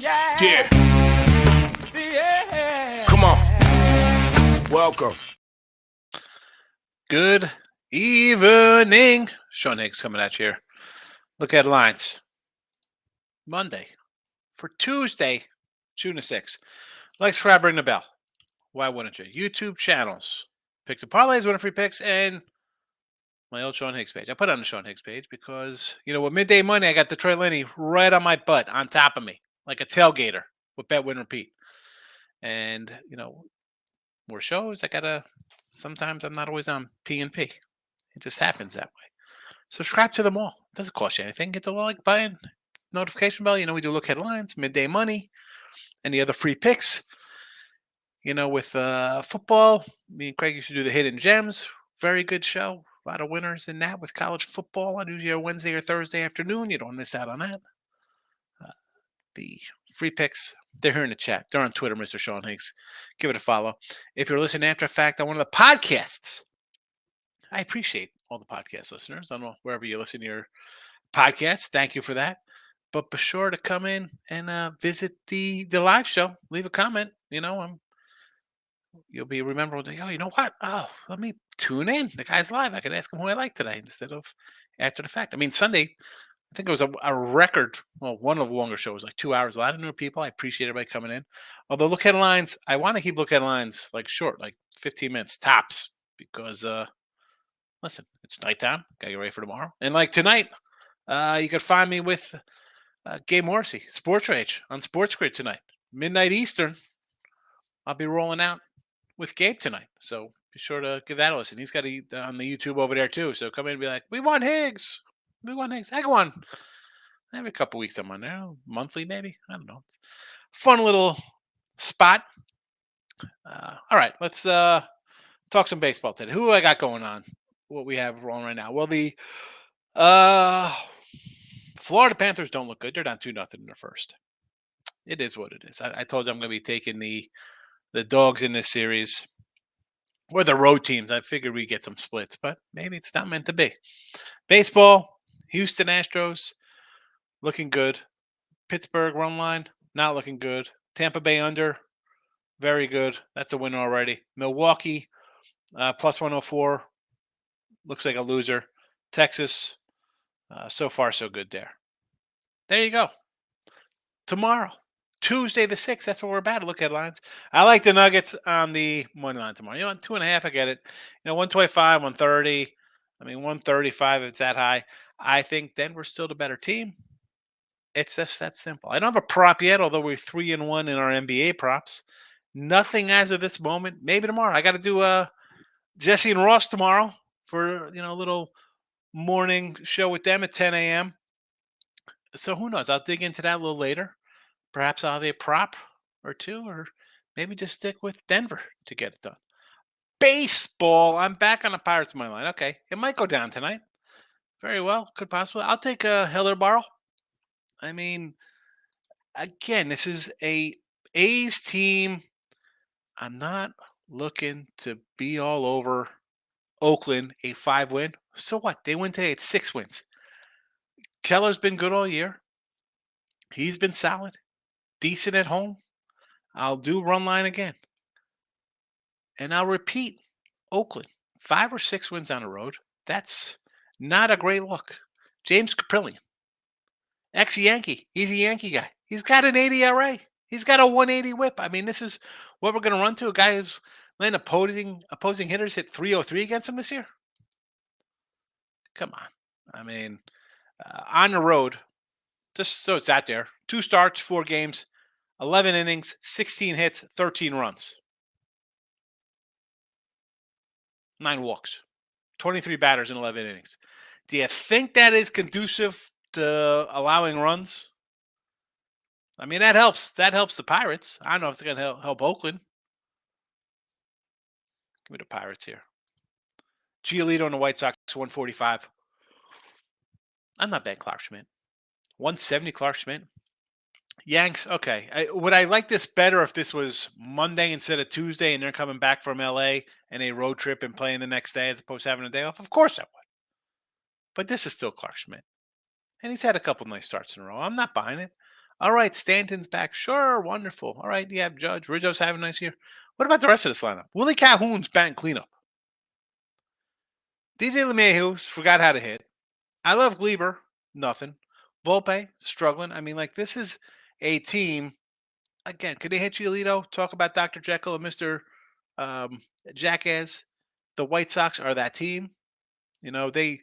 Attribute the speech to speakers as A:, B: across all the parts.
A: Yeah. Come on. Welcome.
B: Good evening. Sean Higgs coming at you here. Look at lines. Monday for Tuesday, June the 6th. Like, subscribe, ring the bell. Why wouldn't you? YouTube channels. Picks and parlays, winning free picks, and my old Sean Higgs page. I put it on the Sean Higgs page because, with Midday Money, I got Detroit Lenny right on my butt, on top of me, like a tailgater with bet, win, repeat. And, more shows. Sometimes I'm not always on P&P. It just happens that way. Subscribe to them all. It doesn't cost you anything. Get the like button, notification bell. We do look headlines, midday money, any other free picks. With football, me and Craig used to do the hidden gems. Very good show. A lot of winners in that with college football on usually a Wednesday or Thursday afternoon. You don't miss out on that. The free picks, they're here in the chat. They're on Twitter, Mr. Sean Higgs. Give it a follow. If you're listening after the fact on one of the podcasts, I appreciate all the podcast listeners. I don't know, wherever you listen to your podcasts. Thank you for that. But be sure to come in and visit the live show. Leave a comment. You'll be remembered. Oh, you know what? Oh, let me tune in. The guy's live. I can ask him who I like today instead of after the fact. Sunday, I think it was a record. Well, one of the longer shows, like 2 hours. A lot of new people. I appreciate everybody coming in. Although look headlines, I want to keep look headlines like short, like 15 minutes tops, because listen, it's nighttime. Got to get ready for tomorrow. And like tonight, you can find me with Gabe Morrissey, Sports Rage on Sports Grid tonight, midnight Eastern. I'll be rolling out with Gabe tonight, so be sure to give that a listen. He's got on the YouTube over there too, so come in and be like, we want Higgs. I go on every couple weeks. I'm on there, monthly maybe. I don't know. It's a fun little spot. All right, let's talk some baseball today. Who do I got going on? What we have rolling right now? Well, the Florida Panthers don't look good. They're down 2-0 in the first. It is what it is. I told you I'm going to be taking the dogs in this series, or the road teams. I figured we'd get some splits, but maybe it's not meant to be. Baseball, Houston Astros, looking good. Pittsburgh run line, not looking good. Tampa Bay under, very good. That's a winner already. Milwaukee, plus 104, looks like a loser. Texas, so far so good there. There you go. Tomorrow, Tuesday the 6th, that's what we're about to look at lines. I like the Nuggets on the money line tomorrow. 2.5, I get it. 125, 130. 135 if it's that high. I think Denver's still the better team. It's just that simple. I don't have a prop yet, although we're 3-1 in our NBA props. Nothing as of this moment. Maybe tomorrow. I got to do Jesse and Ross tomorrow for a little morning show with them at 10 a.m. So who knows? I'll dig into that a little later. Perhaps I'll have a prop or two, or maybe just stick with Denver to get it done. Baseball. I'm back on the Pirates money line. Okay, it might go down tonight. Very well, could possibly. I'll take a Heller Barrel. Again, this is a A's team. I'm not looking to be all over Oakland, a 5-win. So what? They win today. It's 6 wins. Keller's been good all year. He's been solid. Decent at home. I'll do run line again. And I'll repeat Oakland. 5 or 6 wins on the road. That's not a great look. James Caprillion. Ex-Yankee. He's a Yankee guy. He's got an 80 ERA. He's got a 180 whip. This is what we're going to run to. A guy who's letting opposing hitters hit 303 against him this year. Come on. On the road, just so it's out there, 2 starts, 4 games, 11 innings, 16 hits, 13 runs. 9 walks. 23 batters in 11 innings. Do you think that is conducive to allowing runs? That helps. That helps the Pirates. I don't know if it's going to help Oakland. Give me the Pirates here. Giolito and the White Sox, 145. I'm not betting Clark Schmidt. 170 Clark Schmidt. Yanks, okay. Would I like this better if this was Monday instead of Tuesday and they're coming back from L.A. and a road trip and playing the next day as opposed to having a day off? Of course I would. But this is still Clark Schmidt. And he's had a couple nice starts in a row. I'm not buying it. All right, Stanton's back. Sure, wonderful. All right, you have Judge. Rizzo's having a nice year. What about the rest of this lineup? Willie Calhoun's batting cleanup. DJ LeMahieu forgot how to hit. I love Gleber. Nothing. Volpe struggling. I mean, like this is a team. Again, could they hit Giolito? Talk about Dr. Jekyll and Mr. Um, Jackass. The White Sox are that team. They.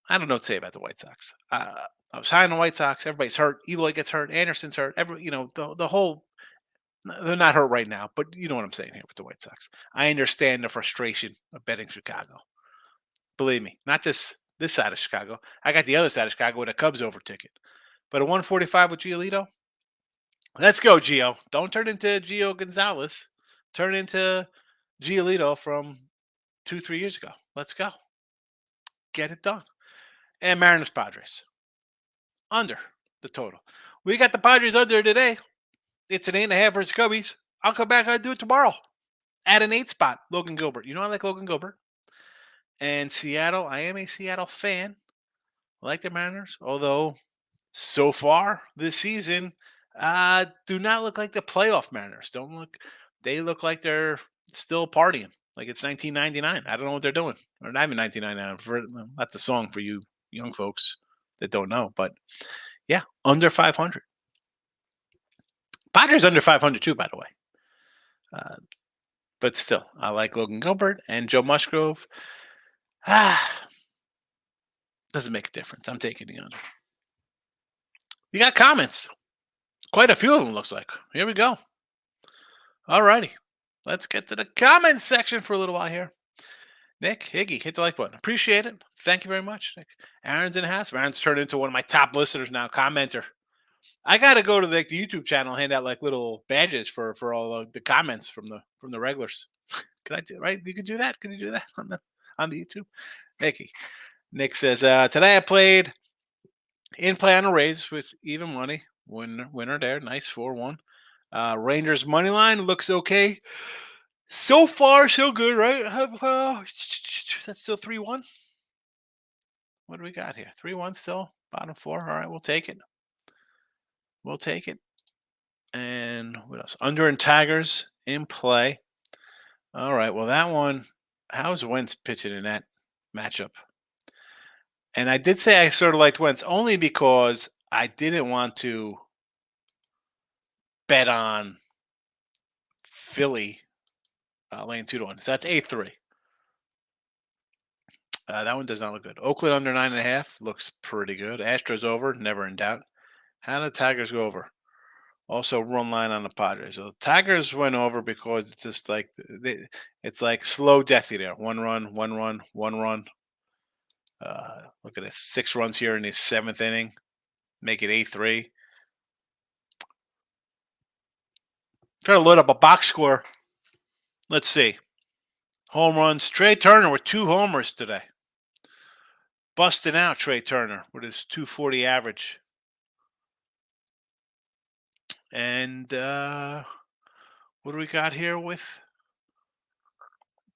B: I don't know what to say about the White Sox. I was high on the White Sox. Everybody's hurt. Eloy gets hurt. Anderson's hurt. The whole. They're not hurt right now, but you know what I'm saying here with the White Sox. I understand the frustration of betting Chicago. Believe me, not just this side of Chicago. I got the other side of Chicago with a Cubs over ticket. But a 145 with Giolito, let's go, Gio. Don't turn into Gio Gonzalez. Turn into Giolito from 2-3 years ago. Let's go. Get it done. And Mariners Padres. Under the total. We got the Padres under today. It's an 8.5 versus Cubbies. I'll come back and do it tomorrow. At an 8 spot, Logan Gilbert. You know I like Logan Gilbert. And Seattle, I am a Seattle fan. I like the Mariners, although so far this season do not look like the playoff Mariners. They look like they're still partying, like it's 1999. I don't know what they're doing, or not even 1999. That's a song for you young folks that don't know, but yeah, under 500. Padres under 500 too, by the way. But still, I like Logan Gilbert and Joe Musgrove. Doesn't make a difference. I'm taking the under. You got comments. Quite a few of them, looks like. Here we go. All righty. Let's get to the comments section for a little while here. Nick, Higgy, hit the like button. Appreciate it. Thank you very much, Nick. Aaron's in the house. Aaron's turned into one of my top listeners now, commenter. I got to go to the YouTube channel and hand out like little badges for all the comments from the regulars. Can I do right? You can do that. Can you do that on the YouTube? Nick says today I played in play on a raise with even money. Winner there. Nice 4-1. Rangers money line looks okay. So far, so good, right? That's still 3-1. What do we got here? 3-1 still. Bottom 4. All right, we'll take it. We'll take it. And what else? Under and Tigers in play. All right. Well, that one. How's Wentz pitching in that matchup? And I did say I sort of liked Wentz only because I didn't want to bet on Philly laying 2-1. So that's 8-3. That one does not look good. Oakland under 9.5 looks pretty good. Astros over, never in doubt. How did the Tigers go over? Also, run line on the Padres. So the Tigers went over because it's just like it's like slow deathy there. One run. Look at this. 6 runs here in the 7th inning. Make it 8-3. Try to load up a box score. Let's see. Home runs. Trey Turner with 2 homers today. Busting out Trey Turner with his 240 average. And what do we got here with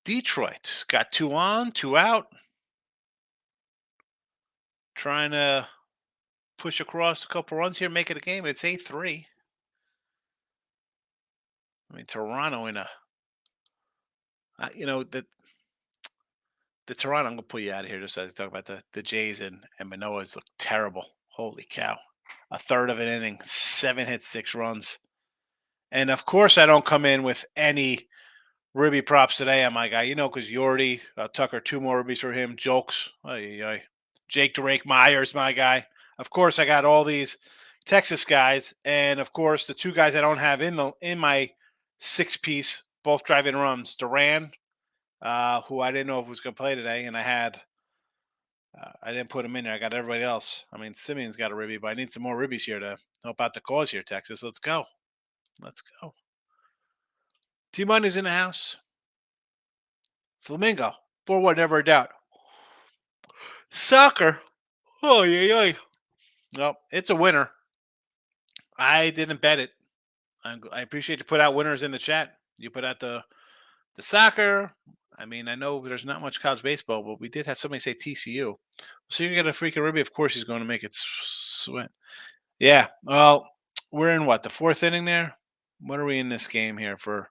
B: Detroit? Got 2 on, 2 out. Trying to push across a couple runs here, make it a game. It's 8-3. I mean, Toronto in a, the Toronto, I'm going to pull you out of here just as I talk about the Jays and Manoahs look terrible. Holy cow. A third of an inning, 7 hits, 6 runs. And, of course, I don't come in with any Ribby props today on my guy. Because Yordi, Tucker, 2 more Ribbies for him. Jokes. Jake Drake Myers, my guy. Of course, I got all these Texas guys. And, of course, the 2 guys I don't have in my 6-piece, both driving runs. Duran, who I didn't know if was going to play today, and I didn't put him in there. I got everybody else. I mean, Simeon's got a Ribby, but I need some more Ribbies here to help out the cause here, Texas. Let's go. T-Money's in the house. Flamingo, 4-1, never a doubt. Soccer. Oh, yeah. Well, it's a winner. I didn't bet it. I appreciate you put out winners in the chat. You put out the soccer. I mean, I know there's not much college baseball, but we did have somebody say TCU. So you get a freaking Ribby. Of course, he's going to make it sweat. Yeah. Well, we're in what, the fourth inning there? What are we in this game here for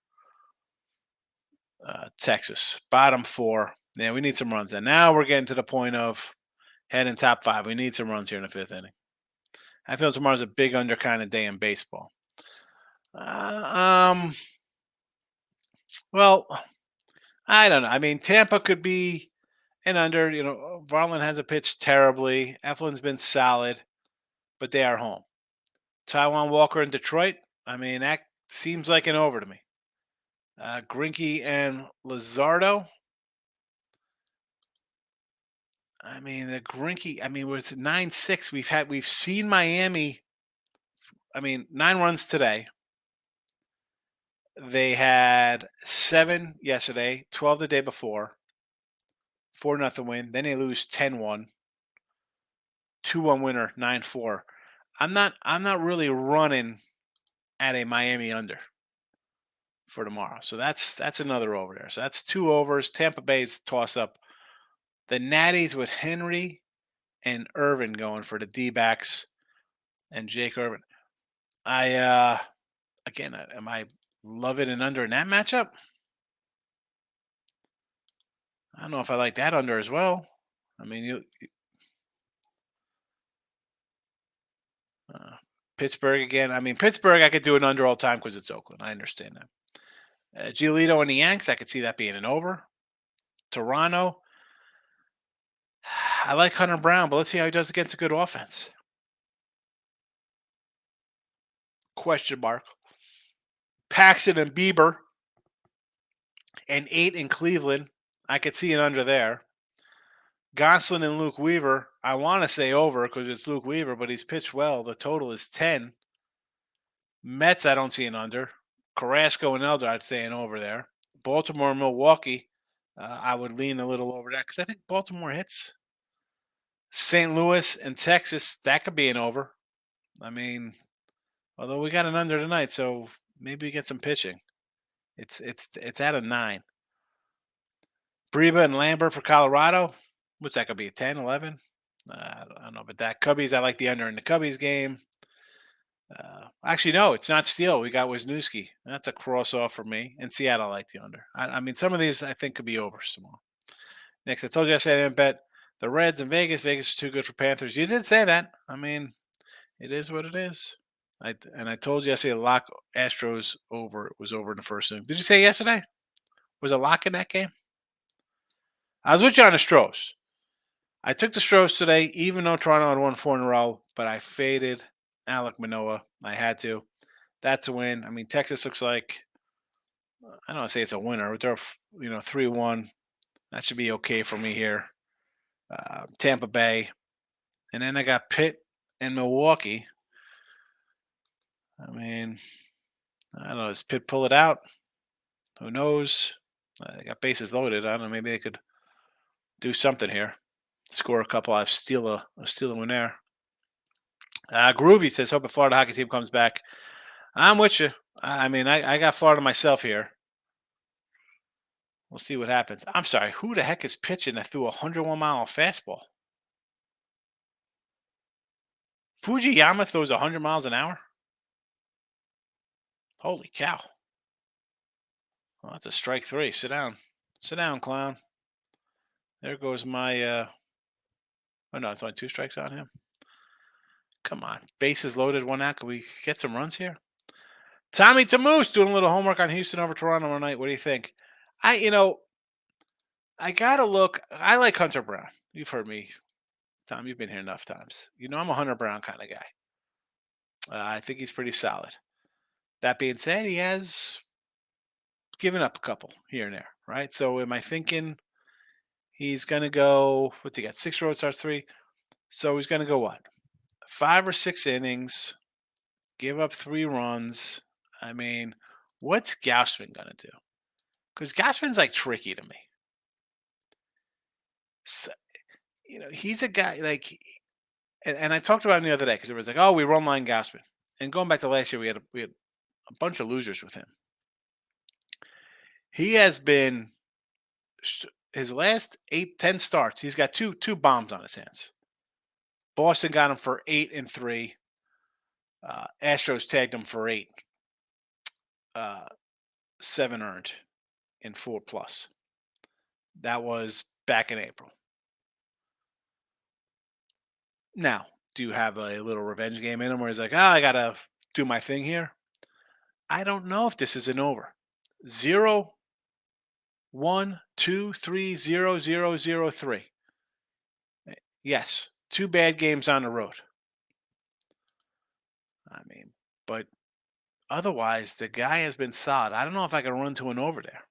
B: Texas? Bottom four. Yeah, we need some runs. And now we're getting to the point of heading top five. We need some runs here in the fifth inning. I feel tomorrow's a big under kind of day in baseball. Uh, um, well, I don't know. I mean, Tampa could be an under. Varland hasn't pitched terribly. Eflin's been solid, but they are home. Taiwan Walker in Detroit. I mean, that seems like an over to me. Grinky and Lazardo. I mean, the Grinky. I mean, we're at 9-6. We've seen Miami. I mean, 9 runs today. They had 7 yesterday, 12 the day before, 4-0 win. Then they lose 10-1, 2-1 winner, 9-4. I'm not really running at a Miami under for tomorrow. So that's another over there. So that's 2 overs. Tampa Bay's toss up. The Natties with Henry and Irvin going for the D-backs and Jake Irvin. Am I loving an under in that matchup? I don't know if I like that under as well. I mean, Pittsburgh again. I mean, Pittsburgh, I could do an under all time because it's Oakland. I understand that. Giolito and the Yanks, I could see that being an over. Toronto, I like Hunter Brown, but let's see how he does against a good offense. Question mark. Paxton and Bieber and 8 in Cleveland. I could see an under there. Gonsolin and Luke Weaver. I want to say over because it's Luke Weaver, but he's pitched well. The total is 10. Mets, I don't see an under. Carrasco and Elder, I'd say an over there. Baltimore and Milwaukee, I would lean a little over that because I think Baltimore hits. St. Louis and Texas, that could be an over. I mean, although we got an under tonight, so maybe we get some pitching. It's at a 9. Breba and Lambert for Colorado, which that could be a 10, 11. I don't know, but that Cubbies, I like the under in the Cubbies game. Actually, no, it's not Steele. We got Wisniewski. That's a cross off for me. And Seattle, I like the under. I mean, some of these I think could be overs tomorrow. Next, I told you I said I didn't bet the Reds in Vegas. Vegas is too good for Panthers. You did say that. I mean, it is what it is. I told you I say lock Astros over. It was over in the first inning. Did you say yesterday? Was a lock in that game? I was with you on the Stros. I took the Stros today, even though Toronto had won 4 in a row, but I faded Alec Manoah. I had to. That's a win. I mean, Texas looks like I don't want to say it's a winner. They're 3-1. That should be okay for me here. Tampa Bay, and then I got Pitt and Milwaukee. I mean, I don't know. Does Pitt pull it out? Who knows? They got bases loaded. I don't know. Maybe they could do something here. Score a couple. I steal a win there. Groovy says, hope the Florida hockey team comes back. I'm with you. I mean, I got Florida myself here. We'll see what happens. I'm sorry. Who the heck is pitching that threw a 101-mile fastball? Fujiyama throws 100 miles an hour? Holy cow. Well, that's a strike 3. Sit down. Sit down, clown. There goes my oh no, it's only 2 strikes on him. Come on. Bases loaded, 1 out. Can we get some runs here? Tommy Tamoose doing a little homework on Houston over Toronto tonight. What do you think? I gotta look. I like Hunter Brown. You've heard me, Tom. You've been here enough times. I'm a Hunter Brown kind of guy. I think he's pretty solid. That being said, he has given up a couple here and there, right? So am I thinking he's going to go, what's he got? 6 road starts, 3. So he's going to go what? 5 or 6 innings, give up 3 runs. I mean, what's Gausman going to do? Because Gausman's like tricky to me. So, he's a guy like, and I talked about him the other day because it was like, oh, we run line Gausman. And going back to last year, we had a bunch of losers with him. He has been his last 8-10 starts. He's got two bombs on his hands. Boston got him for 8-3. Astros tagged him for 8, uh, 7 earned in 4 plus. That was back in April. Now, do you have a little revenge game in him where he's like, I got to do my thing here? I don't know if this is an over. 0, 1, 2, 3, 0, 0, 0, 3. Yes, 2 bad games on the road. I mean, but otherwise, the guy has been solid. I don't know if I can run to an over there.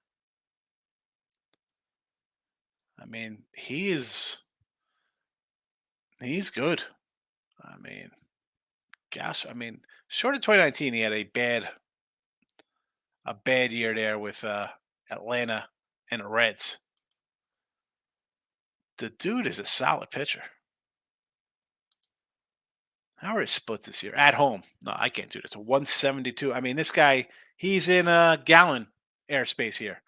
B: I mean, he's good. I mean, gosh, I mean, short of 2019, he had a bad year there with Atlanta and the Reds. The dude is a solid pitcher. How are his splits this year? At home. No, I can't do this. 172. I mean, this guy, he's in a gallon airspace here.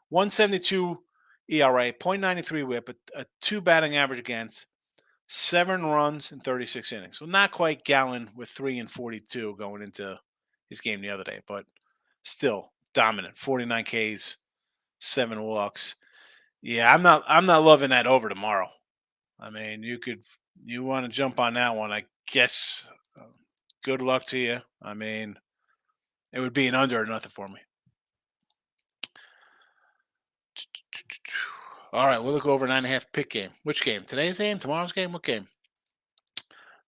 B: 172 ERA, .93 whip, a 2 batting average against, 7 runs in 36 innings. So not quite gallon with 3 and 42 going into his game the other day, but still dominant. 49 Ks, 7 walks. Yeah, I'm not loving that over tomorrow. I mean, you want to jump on that one, I guess. Good luck to you. I mean, it would be an under or nothing for me. All right, we'll look over 9.5 pick game. Which game? Today's game? Tomorrow's game? What game?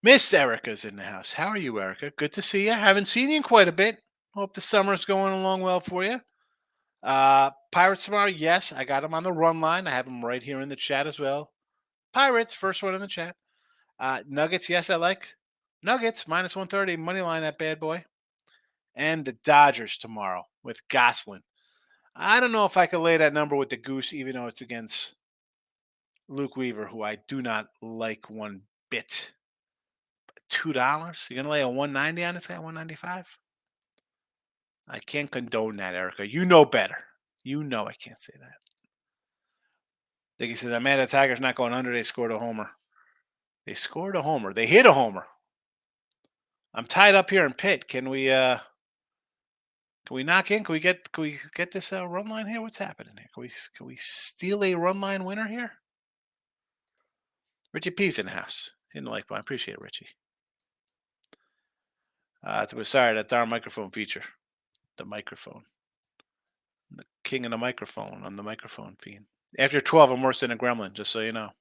B: Miss Erica's in the house. How are you, Erica? Good to see you. Haven't seen you in quite a bit. Hope the summer's going along well for you. Pirates tomorrow. Yes, I got them on the run line. I have them right here in the chat as well. Pirates, first one in the chat. Nuggets, yes, I like. Nuggets, -130. Money line, that bad boy. And the Dodgers tomorrow with Goslin. I don't know if I could lay that number with the Goose, even though it's against Luke Weaver, who I do not like one bit. $2? You're gonna lay a 190 on this guy? 195? I can't condone that, Erica. You know better. You know I can't say that. Dickie says, I'm mad at Tigers not going under. They scored a homer. They scored a homer. They hit a homer. I'm tied up here in Pitt. Can we knock in? Can we get this run line here? What's happening here? Can we steal a run line winner here? Richie P's in the house. Hit the like button. I appreciate it, Richie. Sorry, that darn microphone feature. The microphone. I'm the king of the microphone on the microphone feed. After 12, I'm worse than a gremlin, just so you know.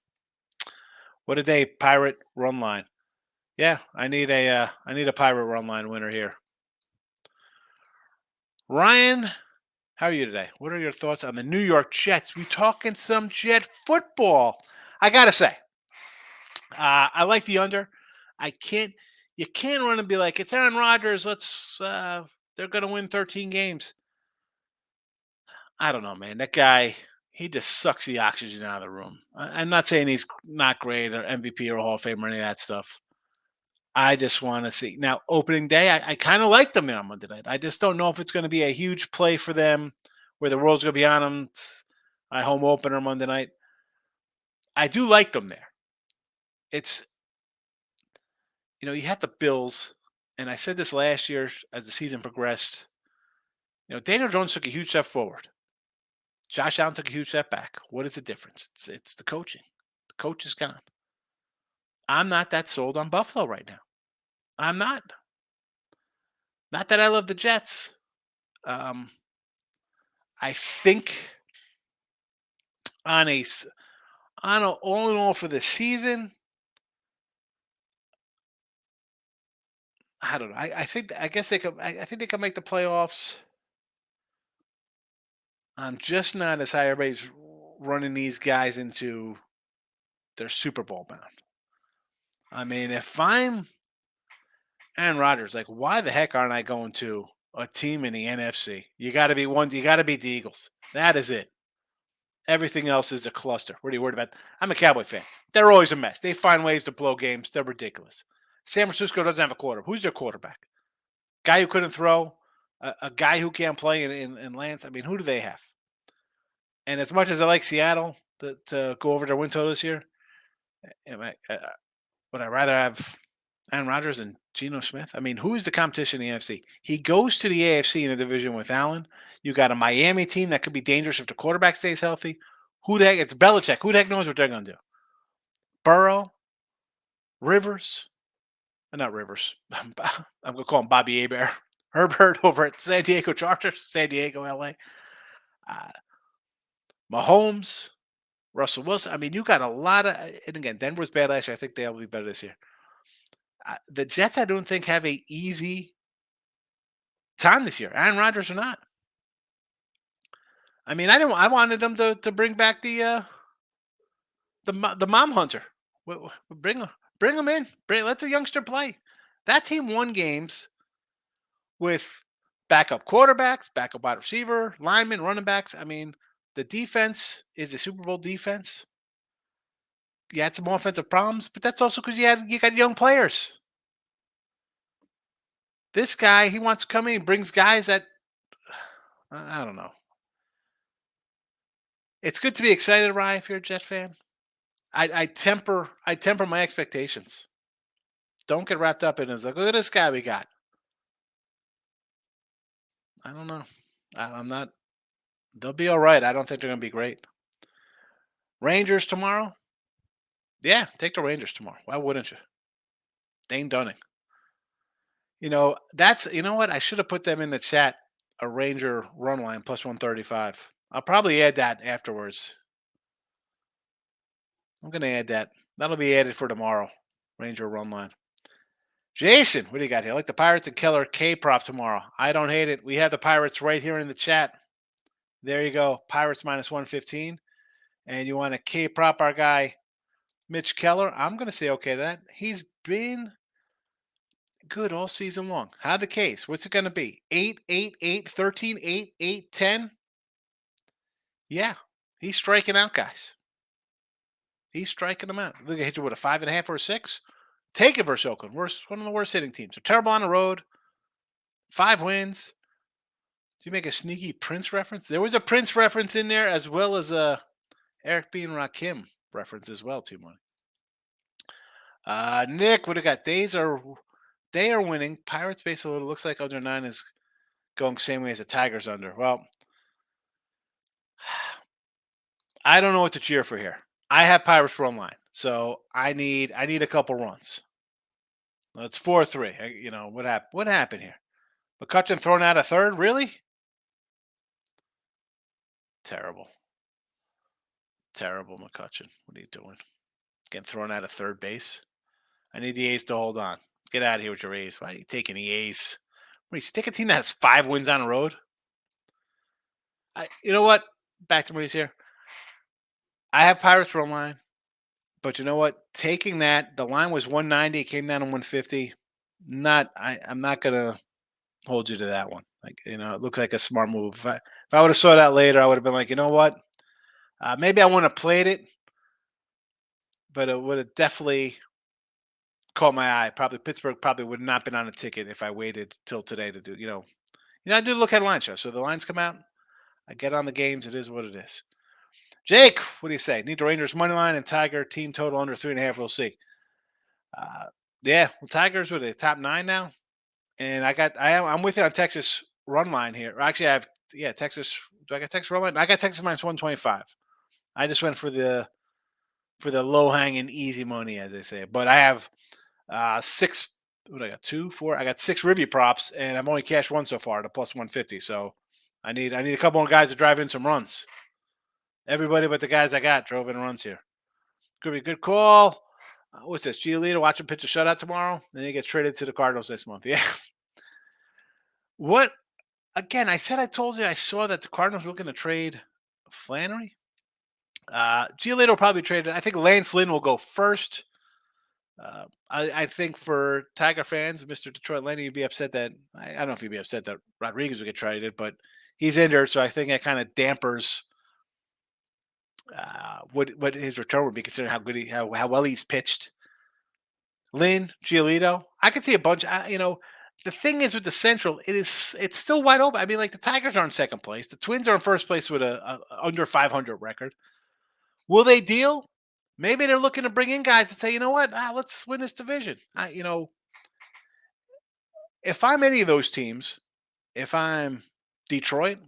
B: What a day, pirate run line. Yeah, I need a pirate run line winner here. Ryan, how are you today? What are your thoughts on the New York Jets? We talking some Jet football. I gotta say, I like the under. You can't run and be like, it's Aaron Rodgers. They're gonna win 13 games. I don't know, man. That guy, he just sucks the oxygen out of the room. I'm not saying he's not great or MVP or Hall of Fame or any of that stuff. I just want to see. Now, opening day, I kind of like them on Monday night. I just don't know if it's going to be a huge play for them where the world's going to be on them. I home opener Monday night. I do like them there. It's, you have the Bills, and I said this last year as the season progressed. Daniel Jones took a huge step forward. Josh Allen took a huge step back. What is the difference? It's the coaching. The coach is gone. I'm not that sold on Buffalo right now. I'm not. Not that I love the Jets. I think on all in all for the season, I don't know. I guess they could. I think they could make the playoffs. I'm just not as high. Everybody's running these guys into their Super Bowl bound. I mean, if I'm Aaron Rodgers, like, why the heck aren't I going to a team in the NFC? You got to be one. You got to beat the Eagles. That is it. Everything else is a cluster. What are you worried about? I'm a Cowboy fan. They're always a mess. They find ways to blow games. They're ridiculous. San Francisco doesn't have a quarterback. Who's their quarterback? Guy who couldn't throw? A guy who can't play in Lance? I mean, who do they have? And as much as I like Seattle to go over their win total this year, would I rather have Aaron Rodgers and Geno Smith. I mean, who is the competition in the AFC? He goes to the AFC in a division with Allen. You got a Miami team that could be dangerous if the quarterback stays healthy. Who the heck? It's Belichick. Who the heck knows what they're going to do? Burrow, Rivers, not Rivers. I'm going to call him Bobby Abear. Herbert over at San Diego Chargers, San Diego, LA. Uh, Mahomes, Russell Wilson. I mean, you got a lot of, and again, Denver's bad last year. I think they'll be better this year. The Jets, I don't think, have a easy time this year. Aaron Rodgers or not. I mean, I wanted them to bring back the mom hunter. Bring him in. Let the youngster play. That team won games with backup quarterbacks, backup wide receiver, linemen, running backs. I mean, the defense is a Super Bowl defense. You had some offensive problems, but that's also because you got young players. This guy, he wants to come in, he brings guys that I don't know. It's good to be excited, Ryan, if you're a Jet fan. I temper my expectations. Don't get wrapped up in it. It's like, look at this guy we got. I don't know. I'm not. They'll be all right. I don't think they're going to be great. Rangers tomorrow. Yeah, take the Rangers tomorrow. Why wouldn't you? Dane Dunning. You know what? I should have put them in the chat. A Ranger run line plus 135. I'll probably add that afterwards. I'm going to add that. That'll be added for tomorrow. Ranger run line. Jason, what do you got here? I like the Pirates and Keller K prop tomorrow. I don't hate it. We have the Pirates right here in the chat. There you go. Pirates minus 115. And you want to K prop our guy, Mitch Keller. I'm going to say okay to that. He's been good all season long. How the case? What's it going to be? 8, 8, 8, 13, 8, 8, 10? Yeah, he's striking out guys. He's striking them out. Look, hit you with a 5.5 or a 6. Take it versus Oakland. One of the worst hitting teams. They're terrible on the road. 5 wins. Did you make a sneaky Prince reference? There was a Prince reference in there as well as a Eric B. and Rakim reference as well, too, money. Nick, what do you got? They are winning. Pirates basically looks like under 9 is going same way as the Tigers under. Well, I don't know what to cheer for here. I have Pirates run line, so I need a couple runs. It's 4-3. What happened here? McCutcheon thrown out a third? Really? Terrible. Terrible, McCutcheon. What are you doing? Getting thrown out of third base? I need the A's to hold on. Get out of here with your A's. Why are you taking the A's? What, you stick a team that has 5 wins on the road? You know what? Back to Maurice here. I have Pirates run line. But you know what? Taking that, the line was 190. It came down to 150. I'm not going to hold you to that one. It looked like a smart move. If I would have saw that later, I would have been like, you know what? Maybe I wouldn't have played it, but it would have definitely caught my eye. Probably Pittsburgh would not been on a ticket if I waited till today to do. I do look at line show. So the lines come out. I get on the games. It is what it is. Jake, what do you say? Need the Rangers money line and Tiger team total under 3.5. We'll see. Yeah, well, Tigers were the top 9 now, and I'm with you on Texas run line here. Actually, I have Texas. Do I got Texas run line? I got Texas minus 125. I just went for the low hanging easy money, as they say. But I have 6. What I got? 2, 4. I got 6 review props, and I've only cashed 1 so far to plus 150. So I need a couple more guys to drive in some runs. Everybody but the guys I got drove in runs here. Could be a good call. What's this? Giolito watch him pitch a shutout tomorrow. Then he gets traded to the Cardinals this month. Yeah. What? Again, I told you I saw that the Cardinals were looking to trade Flannery. Giolito will probably trade it. I think Lance Lynn will go first. I think for Tiger fans, Mr. Detroit Lenny, you'd be upset that I don't know if you'd be upset that Rodriguez would get traded, but he's injured, so I think that kind of dampers what his return would be, considering how well he's pitched. Lynn, Giolito, I could see a bunch. The thing is with the Central, it's still wide open. I mean, like the Tigers are in second place, the Twins are in first place with a under 500 record. Will they deal? Maybe they're looking to bring in guys that say, you know what, let's win this division. If I'm any of those teams, if I'm Detroit,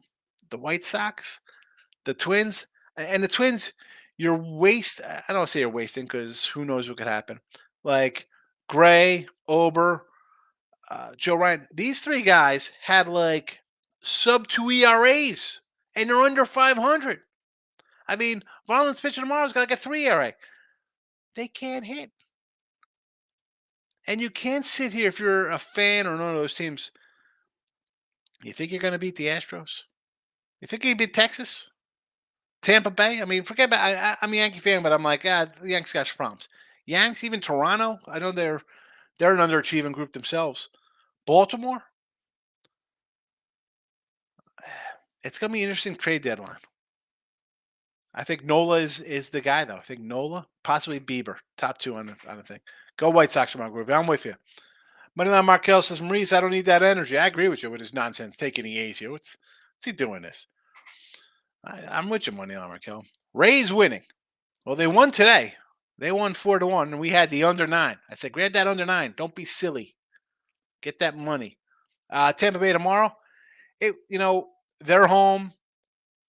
B: the White Sox, the Twins, and the Twins, I don't say you're wasting because who knows what could happen. Like Gray, Ober, Joe Ryan, these three guys had like sub 2 ERAs and they're under 500. I mean, Marlins pitcher tomorrow's got like a 3 ERA. They can't hit. And you can't sit here if you're a fan or one of those teams. You think you're going to beat the Astros? You think you can beat Texas? Tampa Bay? I mean, forget about I'm a Yankee fan, but I'm like, the Yankees got problems. Yanks, even Toronto, I know they're an underachieving group themselves. Baltimore, it's going to be an interesting trade deadline. I think Nola is the guy, though. I think Nola, possibly Bieber, top two on the thing. Go White Sox, Mark Groovy. I'm with you. Moneyline Markel says, Maurice, I don't need that energy. I agree with you with his nonsense, taking the A's here. What's he doing this? I'm with you, Moneyline Markel. Rays winning. Well, they won today. They won 4-1, and we had the under 9. I said, grab that under 9. Don't be silly. Get that money. Tampa Bay tomorrow. They're home.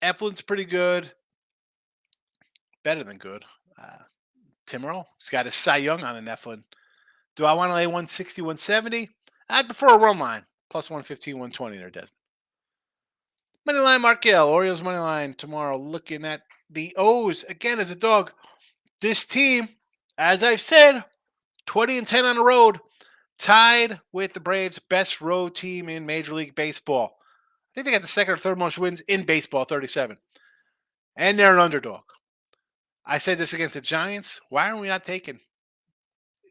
B: Eflin's pretty good. Better than good. Timmerl, he's got his Cy Young on an Eflin. Do I want to lay 160, 170? I'd prefer a run line. Plus 115, 120 there, Desmond. Moneyline Markel. Orioles moneyline tomorrow. Looking at the O's. Again, as a dog. This team, as I've said, 20-10 on the road. Tied with the Braves' best road team in Major League Baseball. I think they got the second or third most wins in baseball, 37. And they're an underdog. I said this against the Giants. Why are we not taking?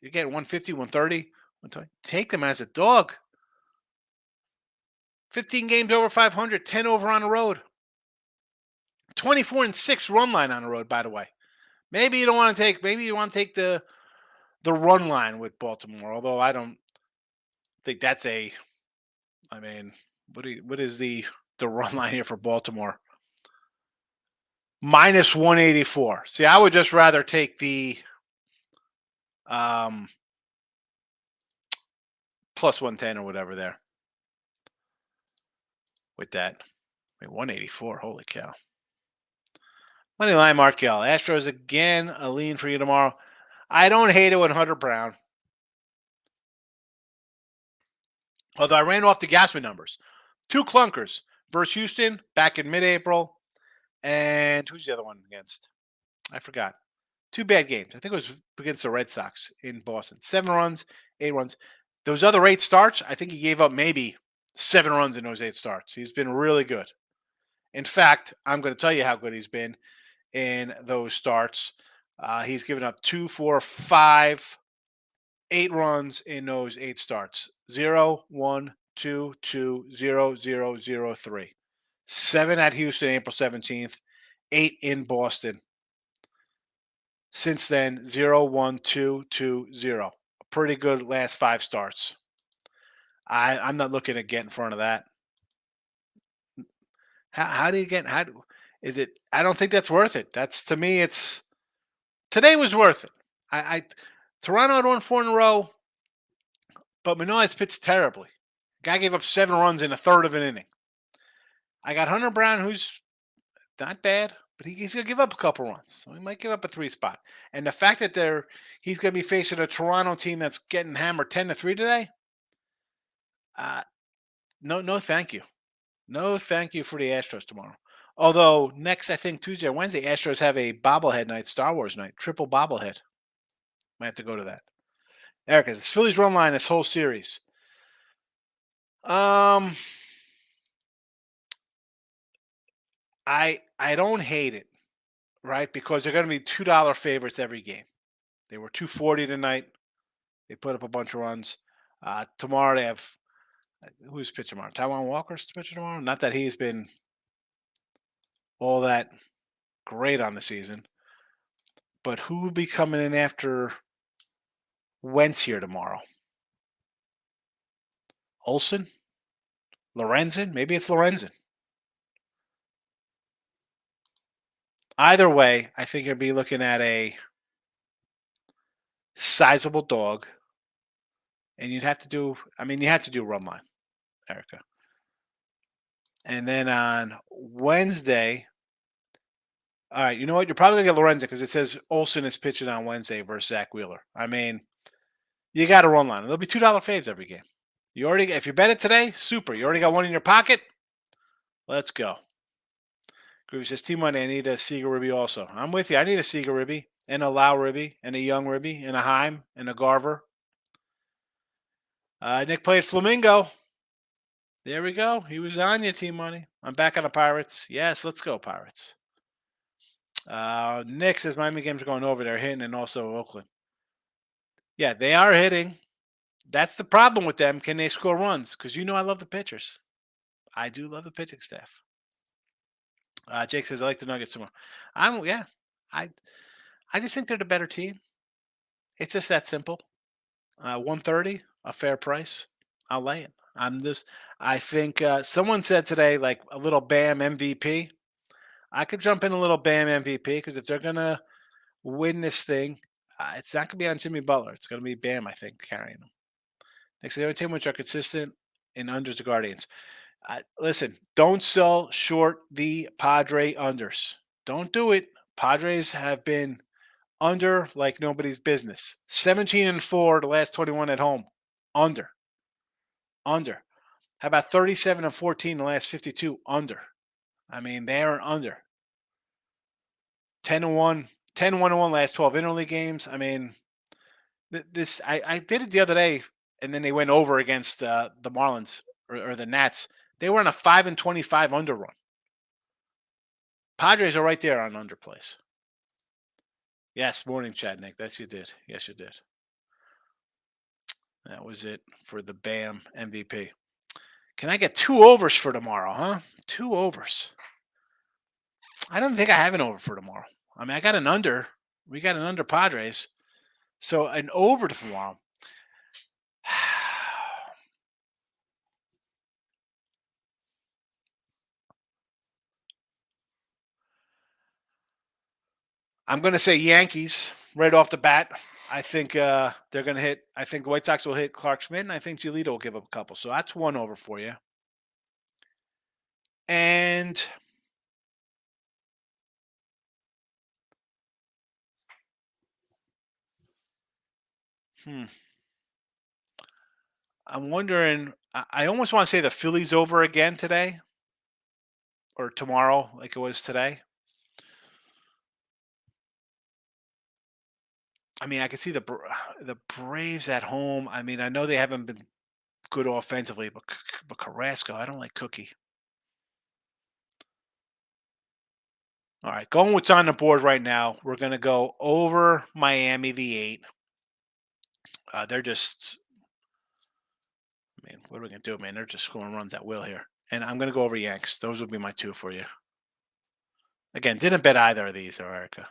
B: You get 150, 130, 120. Take them as a dog. 15 games over 500, 10 over on the road. 24-6 run line on the road, by the way. Maybe you don't want to take. Maybe you want to take the run line with Baltimore. Although I don't think that's a. I mean, what is the run line here for Baltimore? Minus 184. See, I would just rather take the plus 110 or whatever there. With that, 184. Holy cow! Moneyline Markel. Astros again. A lean for you tomorrow. I don't hate it with Hunter Brown. Although I ran off the Gassman numbers. 2 clunkers versus Houston back in mid-April. And who's the other one against? I forgot. 2 bad games. I think it was against the Red Sox in Boston. 7 runs, 8 runs. Those other 8 starts, I think he gave up maybe 7 runs in those 8 starts. He's been really good. In fact, I'm going to tell you how good he's been in those starts. He's given up 2, 4, 5, 8 runs in those 8 starts. 0, 1, 2, 2, 0, 0, 0, 3. 7 at Houston, April 17th. 8 in Boston. Since then, 0, 1, 2, 2, 0. Pretty good last 5 starts. I'm not looking to get in front of that. How do you get? Is it? I don't think that's worth it. That's to me. Today was worth it. Toronto had won 4 in a row, but Manoah's pitched terribly. Guy gave up 7 runs in a third of an inning. I got Hunter Brown, who's not bad, but he's going to give up a couple runs. So he might give up a 3 spot. And the fact that he's going to be facing a Toronto team that's getting hammered 10-3 today. No, thank you. No, thank you for the Astros tomorrow. Although next, I think Tuesday or Wednesday, Astros have a bobblehead night, Star Wars night, triple bobblehead. Might have to go to that. Erica, it's Phillies run line this whole series. I don't hate it, right? Because they're going to be $2 favorites every game. They were 240 tonight. They put up a bunch of runs. Tomorrow they have who's pitching tomorrow? Taiwan Walker's pitching tomorrow. Not that he's been all that great on the season, but who will be coming in after Wentz here tomorrow? Olsen? Lorenzen? Maybe it's Lorenzen. Either way, I think you'll be looking at a sizable dog and you'd have to do. I mean, you had to do run line, Erica. And then on Wednesday, all right, you know what? You're probably gonna get Lorenzen because it says Olson is pitching on Wednesday versus Zach Wheeler. I mean, you got to run line. There'll be $2 faves every game. You already, if you bet it today, super. You already got one in your pocket. Let's go. Groovy says, T Money, I need a Seager Ribby also. I'm with you. I need a Seager Ribby and a Lau Ribby and a Young Ribby and a Heim and a Garver. Nick played Flamingo. There we go. He was on you, T Money. I'm back on the Pirates. Yes, let's go, Pirates. Nick says Miami games are going over. They're hitting, and also Oakland. Yeah, they are hitting. That's the problem with them. Can they score runs? Because you know I love the pitchers. I do love the pitching staff. Jake says I like the Nuggets more. Yeah. I I just think they're the better team. It's just that simple. 130, a fair price. I'll lay it. I think someone said today like a little Bam MVP. I could jump in a little Bam MVP because if they're gonna win this thing, it's not gonna be on Jimmy Butler. It's gonna be Bam. I think carrying them. Next, the other team which are consistent in unders the Guardians. Listen, don't sell short the Padre unders. Don't do it. Padres have been under like nobody's business. 17-4 the last 21 at home. Under. Under. How about 37-14 the last 52? Under. I mean, they are under. 10-1, 10-1-1 last 12 interleague games. I mean, I did it the other day, and then they went over against the Marlins or the Nats. They were on a 5-25 under run. Padres are right there on underplays. Yes, morning chat, Nick. Yes, you did. Yes, you did. That was it for the BAM MVP. Can I get 2 overs for tomorrow, huh? 2 overs. I don't think I have an over for tomorrow. I mean, I got an under. We got an under Padres. So an over tomorrow. I'm going to say Yankees right off the bat. I think they're going to hit. I think the White Sox will hit Clark Schmidt, and I think Giolito will give up a couple. So that's 1 over for you. And I'm wondering. I almost want to say the Phillies over again today or tomorrow, like it was today. I mean, I can see the Braves at home. I mean, I know they haven't been good offensively, but Carrasco, I don't like Cookie. All right, going what's on the board right now. We're going to go over Miami the 8. They're just, I mean, what are we going to do, man? They're just scoring runs at will here. And I'm going to go over Yanks. Those would be my 2 for you. Again, didn't bet either of these, Erica.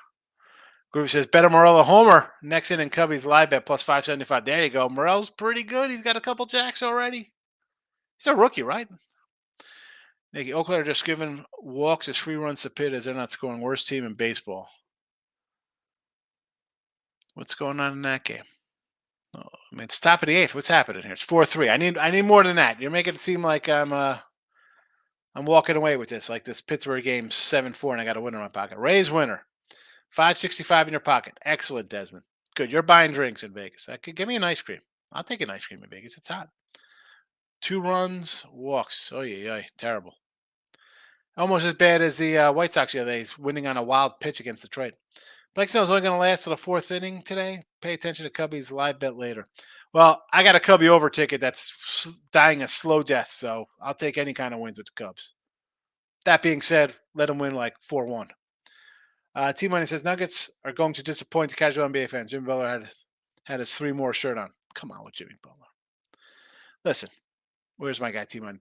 B: Groove says, bet a Morello homer. Next inning, Cubbies live bet plus 575. There you go. Morel's pretty good. He's got a couple jacks already. He's a rookie, right? Nicky, Oakland are just giving walks as free runs to Pitt as they're not scoring. Worst team in baseball. What's going on in that game? Oh, I mean, it's top of the 8th. What's happening here? It's 4-3. I need more than that. You're making it seem like I'm walking away with this, like this Pittsburgh game 7-4, and I got a winner in my pocket. Rays winner, 565 in your pocket. Excellent, Desmond. Good. You're buying drinks in Vegas. Give me an ice cream. I'll take an ice cream in Vegas. It's hot. 2 runs, walks. Oh yeah, terrible. Almost as bad as the White Sox the other day, winning on a wild pitch against Detroit. Blake Snell's only going to last to the 4th inning today. Pay attention to Cubbies live bet later. Well, I got a Cubby over ticket that's dying a slow death, so I'll take any kind of wins with the Cubs. That being said, let them win like 4-1. T Money says Nuggets are going to disappoint the casual NBA fans. Jimmy Butler had his 3 more shirt on. Come on with Jimmy Butler. Listen, where's my guy T Money?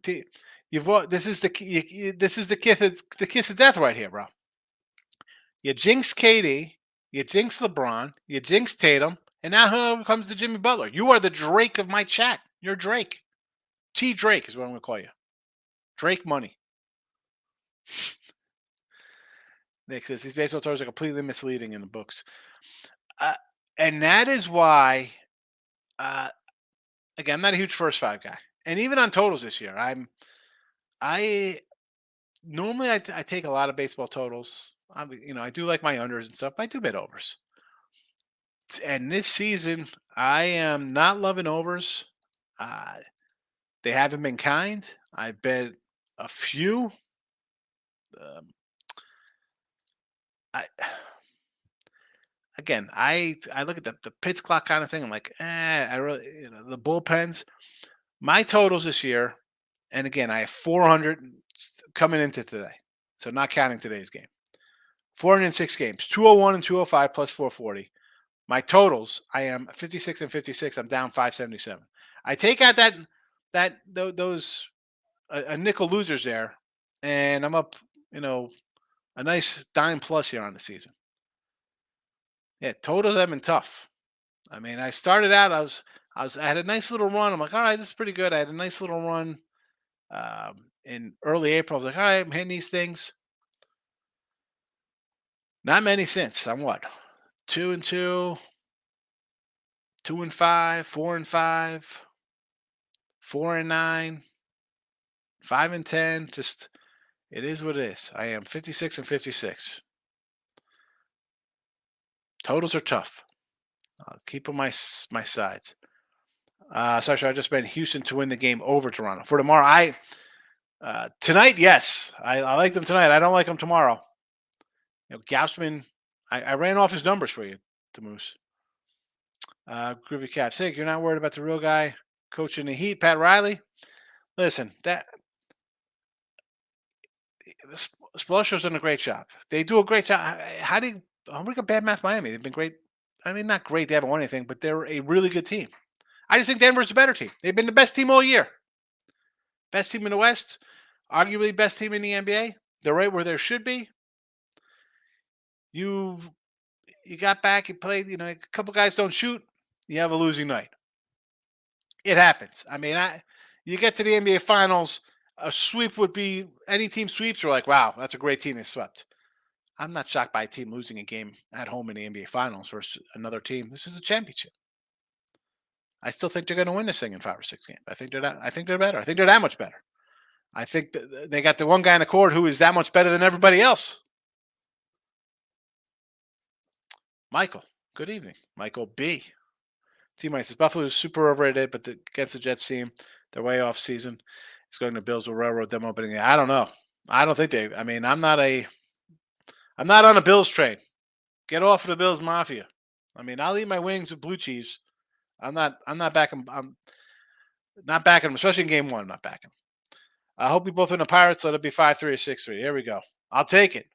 B: This is the kiss of death right here, bro. You jinx KD, you jinx LeBron, you jinx Tatum, and now here comes the Jimmy Butler. You are the Drake of my chat. You're Drake. T Drake is what I'm going to call you. Drake money. Nick says these baseball tours are completely misleading in the books. And that is why again, I'm not a huge first five guy, and even on totals this year, I normally I take a lot of baseball totals. I do like my unders and stuff. But I do bet overs, and this season I am not loving overs. Uh, they haven't been kind. I bet a few. Um, I again, I look at the pitch clock kind of thing. I'm like, I really, the bullpens. My totals this year, and again, I have 400 coming into today, so not counting today's game. 406 games, 201 and 205 plus 440. My totals, I am 56 and 56. I'm down 577. I take out those a nickel losers there, and I'm up, a nice dime plus here on the season. Yeah, totals have been tough. I mean, I started out, I had a nice little run. I'm like, all right, this is pretty good. I had a nice little run in early April. I was like, all right, I'm hitting these things. Not many since. I'm what? 2-2, 2-5, 4-5, 4-9, 5-10. Just it is what it is. I am 56 and 56. Totals are tough. I'll keep on my sides. Sorry, I just bet Houston to win the game over Toronto. For tomorrow, tonight, yes, I like them tonight. I don't like them tomorrow. Gausman, I ran off his numbers for you, the Moose. Groovy Cap, sick. You're not worried about the real guy coaching the Heat, Pat Riley. Listen, the Spolstro's done a great job. They do a great job. How do you? I'm look at Bad Math Miami. They've been great. I mean, not great. They haven't won anything, but they're a really good team. I just think Denver's a better team. They've been the best team all year. Best team in the West, arguably best team in the NBA. They're right where they should be. You got back, you played, a couple guys don't shoot, you have a losing night. It happens. I mean, you get to the NBA Finals, a sweep would be any team sweeps. You're like, wow, that's a great team they swept. I'm not shocked by a team losing a game at home in the NBA Finals versus another team. This is a championship. I still think they're going to win this thing in 5 or 6 games. I think they're that. I think they're better. I think they're that much better. I think they got the one guy in the court who is that much better than everybody else. Michael, good evening. Michael B. T-Mike says Buffalo is super overrated, but against the Jets team, they're way off season. It's going to Bills will railroad them opening. I don't know. I don't think they. I mean, I'm not on a Bills train. Get off of the Bills Mafia. I mean, I'll eat my wings with blue cheese. I'm not backing. I'm not backing them, especially in game one. I'm not backing. I hope we both win the Pirates. Let it be 5-3 or 6-3. Here we go. I'll take it.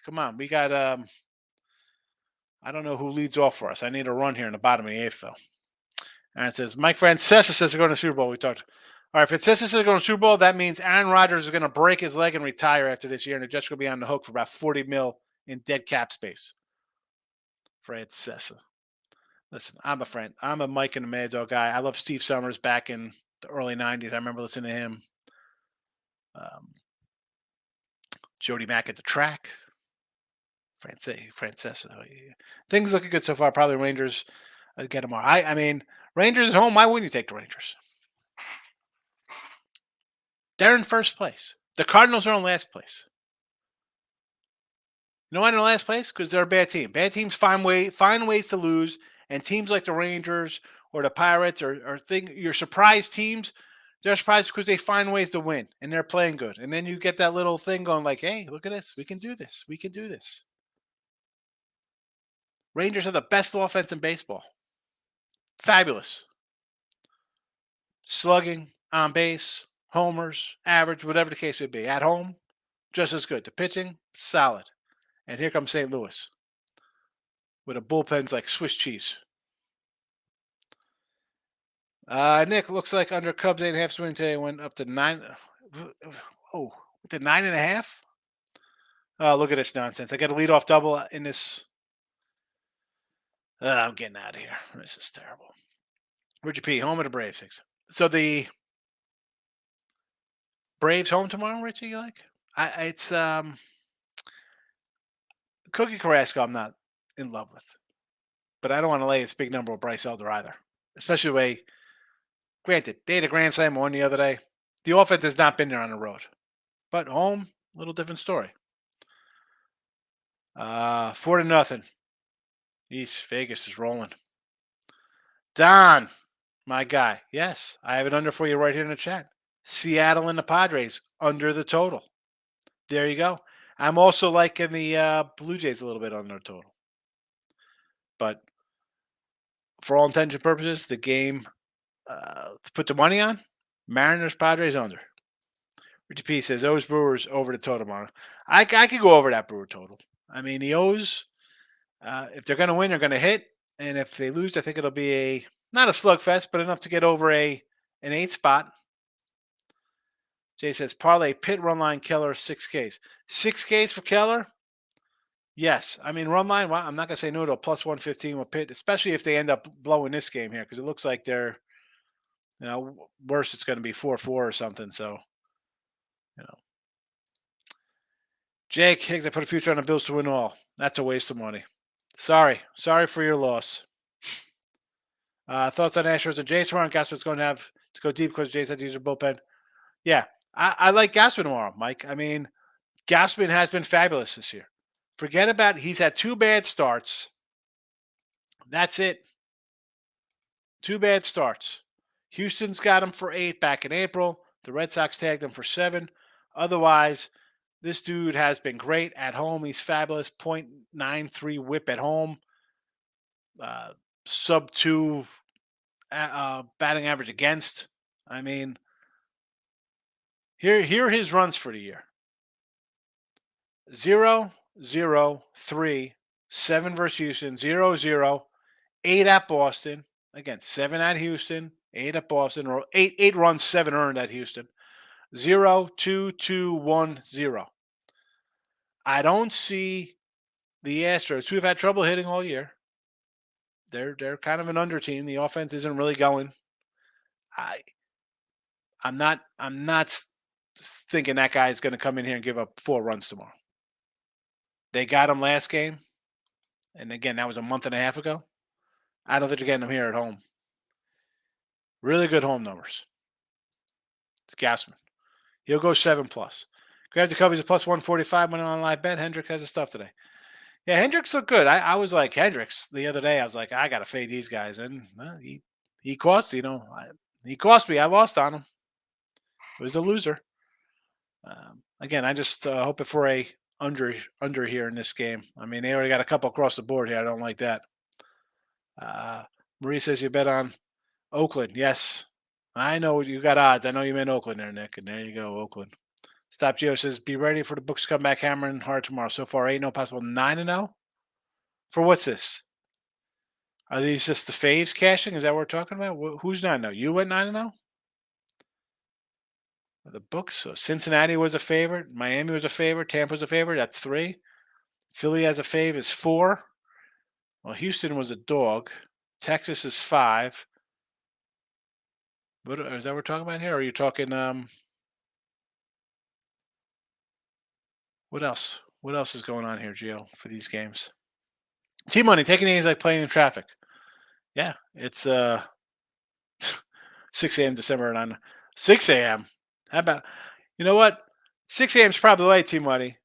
B: Come on. We got. I don't know who leads off for us. I need a run here in the bottom of the eighth, though. And it says Mike Francesa says they're going to Super Bowl. We talked. All right, Francesa says they're going to Super Bowl. That means Aaron Rodgers is going to break his leg and retire after this year, and they're just going to be on the hook for about 40 mil in dead cap space. Francesa. Listen, I'm a friend. I'm a Mike and the Mad Dog guy. I love Steve Summers back in the early 90s. I remember listening to him. Jody Mack at the track. Francesa. Things looking good so far. Probably Rangers get them all. I mean, Rangers at home. Why wouldn't you take the Rangers? They're in first place. The Cardinals are in last place. You know why they're in last place? Because they're a bad team. Bad teams find ways to lose, and teams like the Rangers or the Pirates or your surprise teams, they're surprised because they find ways to win and they're playing good. And then you get that little thing going like, hey, look at this. We can do this. We can do this. Rangers are the best offense in baseball. Fabulous. Slugging, on base, homers, average, whatever the case may be. At home, just as good. The pitching, solid. And here comes St. Louis with a bullpen's like Swiss cheese. Nick, looks like under Cubs 8.5 swing today went up to 9. Oh, to 9.5? Oh, look at this nonsense. I got a leadoff double in this. I'm getting out of here. This is terrible. Richard P. Home of the Braves. So the Braves home tomorrow, Richie, you like? It's Cookie Carrasco I'm not in love with. But I don't want to lay this big number with Bryce Elder either. Especially the way Granted, they had a grand slam one the other day. The offense has not been there on the road. But home, a little different story. 4-0. East Vegas is rolling. Don, my guy. Yes, I have it under for you right here in the chat. Seattle and the Padres under the total. There you go. I'm also liking the Blue Jays a little bit under the total. But for all intents and purposes, the game to put the money on, Mariners, Padres under. Richie P says, O's Brewers over the total tomorrow. I could go over that Brewer total. I mean, the O's, if they're going to win, they're going to hit. And if they lose, I think it'll be not a slugfest, but enough to get over an 8 spot. Jay says, parlay Pitt run line Keller 6Ks. 6Ks for Keller? Yes. I mean, run line, well, I'm not going to say no to a plus 115 with Pitt, especially if they end up blowing this game here, because it looks like they're, worse, it's going to be 4-4 or something. So, Jake Higgs, I put a future on the Bills to win all. That's a waste of money. Sorry for your loss. Thoughts on Astros and Jays tomorrow? Gaspard's going to have to go deep because Jays had to use their bullpen. Yeah, I like Gaspard tomorrow, Mike. I mean, Gaspard has been fabulous this year. Forget about he's had 2 bad starts. That's it. 2 bad starts. Houston's got him for 8 back in April. The Red Sox tagged him for 7. Otherwise, this dude has been great at home. He's fabulous. .93 whip at home. Sub 2 batting average against. I mean, here are his runs for the year. 0, 0, 3, 7 versus Houston, 0, 0, 8 at Boston. Again, 7 at Houston, 8 at Boston, or 8 runs, 7 earned at Houston. 0, 2, 2, 1, 0. I don't see the Astros, who have had trouble hitting all year. They're kind of an under team. The offense isn't really going. I'm not thinking that guy is going to come in here and give up 4 runs tomorrow. They got him last game, and again, that was a month and a half ago. I don't think they're getting him here at home. Really good home numbers. It's Gassman. He'll go 7+. Grabs the Cubbies a plus 145 money on live bet. Hendricks has his stuff today. Yeah, Hendricks looked good. I was like Hendricks the other day. I was like, I got to fade these guys, and he cost he cost me. I lost on him. It was a loser. Again, I just hope it for a under here in this game. I mean, they already got a couple across the board here. I don't like that. Marie says you bet on Oakland. Yes, I know you got odds. I know you meant Oakland there, Nick, and there you go, Oakland. Stop Geo says be ready for the books to come back hammering hard tomorrow. So far, 8-0 possible 9-0. For what's this? Are these just the faves cashing? Is that what we're talking about? Who's 9-0? You went 9-0? The books. So Cincinnati was a favorite. Miami was a favorite. Tampa was a favorite. That's 3. Philly as a fave is 4. Well, Houston was a dog. Texas is 5. What is that we're talking about here? Or are you talking what else? What else is going on here, Gio, for these games? T-Money, taking these like playing in traffic. Yeah, it's 6 a.m. December 9. 6 a.m. How about, you know what? 6 a.m. is probably late, T-Money,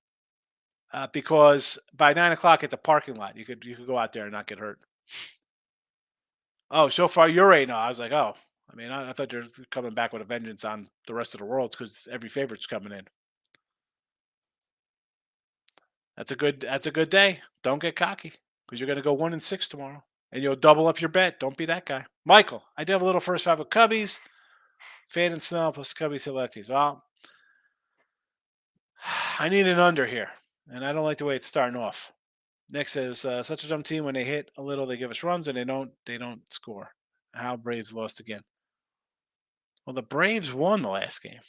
B: because by 9 o'clock it's a parking lot. You could go out there and not get hurt. Oh, so far you're 8-0. I was like, oh. I mean, I thought you're coming back with a vengeance on the rest of the world because every favorite's coming in. That's a good day. Don't get cocky because you're going to go 1-6 tomorrow, and you'll double up your bet. Don't be that guy, Michael. I did have a little first 5 with Cubbies, Fade and Snell plus Cubbies hit lefties. Well, I need an under here, and I don't like the way it's starting off. Next says such a dumb team when they hit a little, they give us runs, and they don't score. How Braves lost again. Well, the Braves won the last game.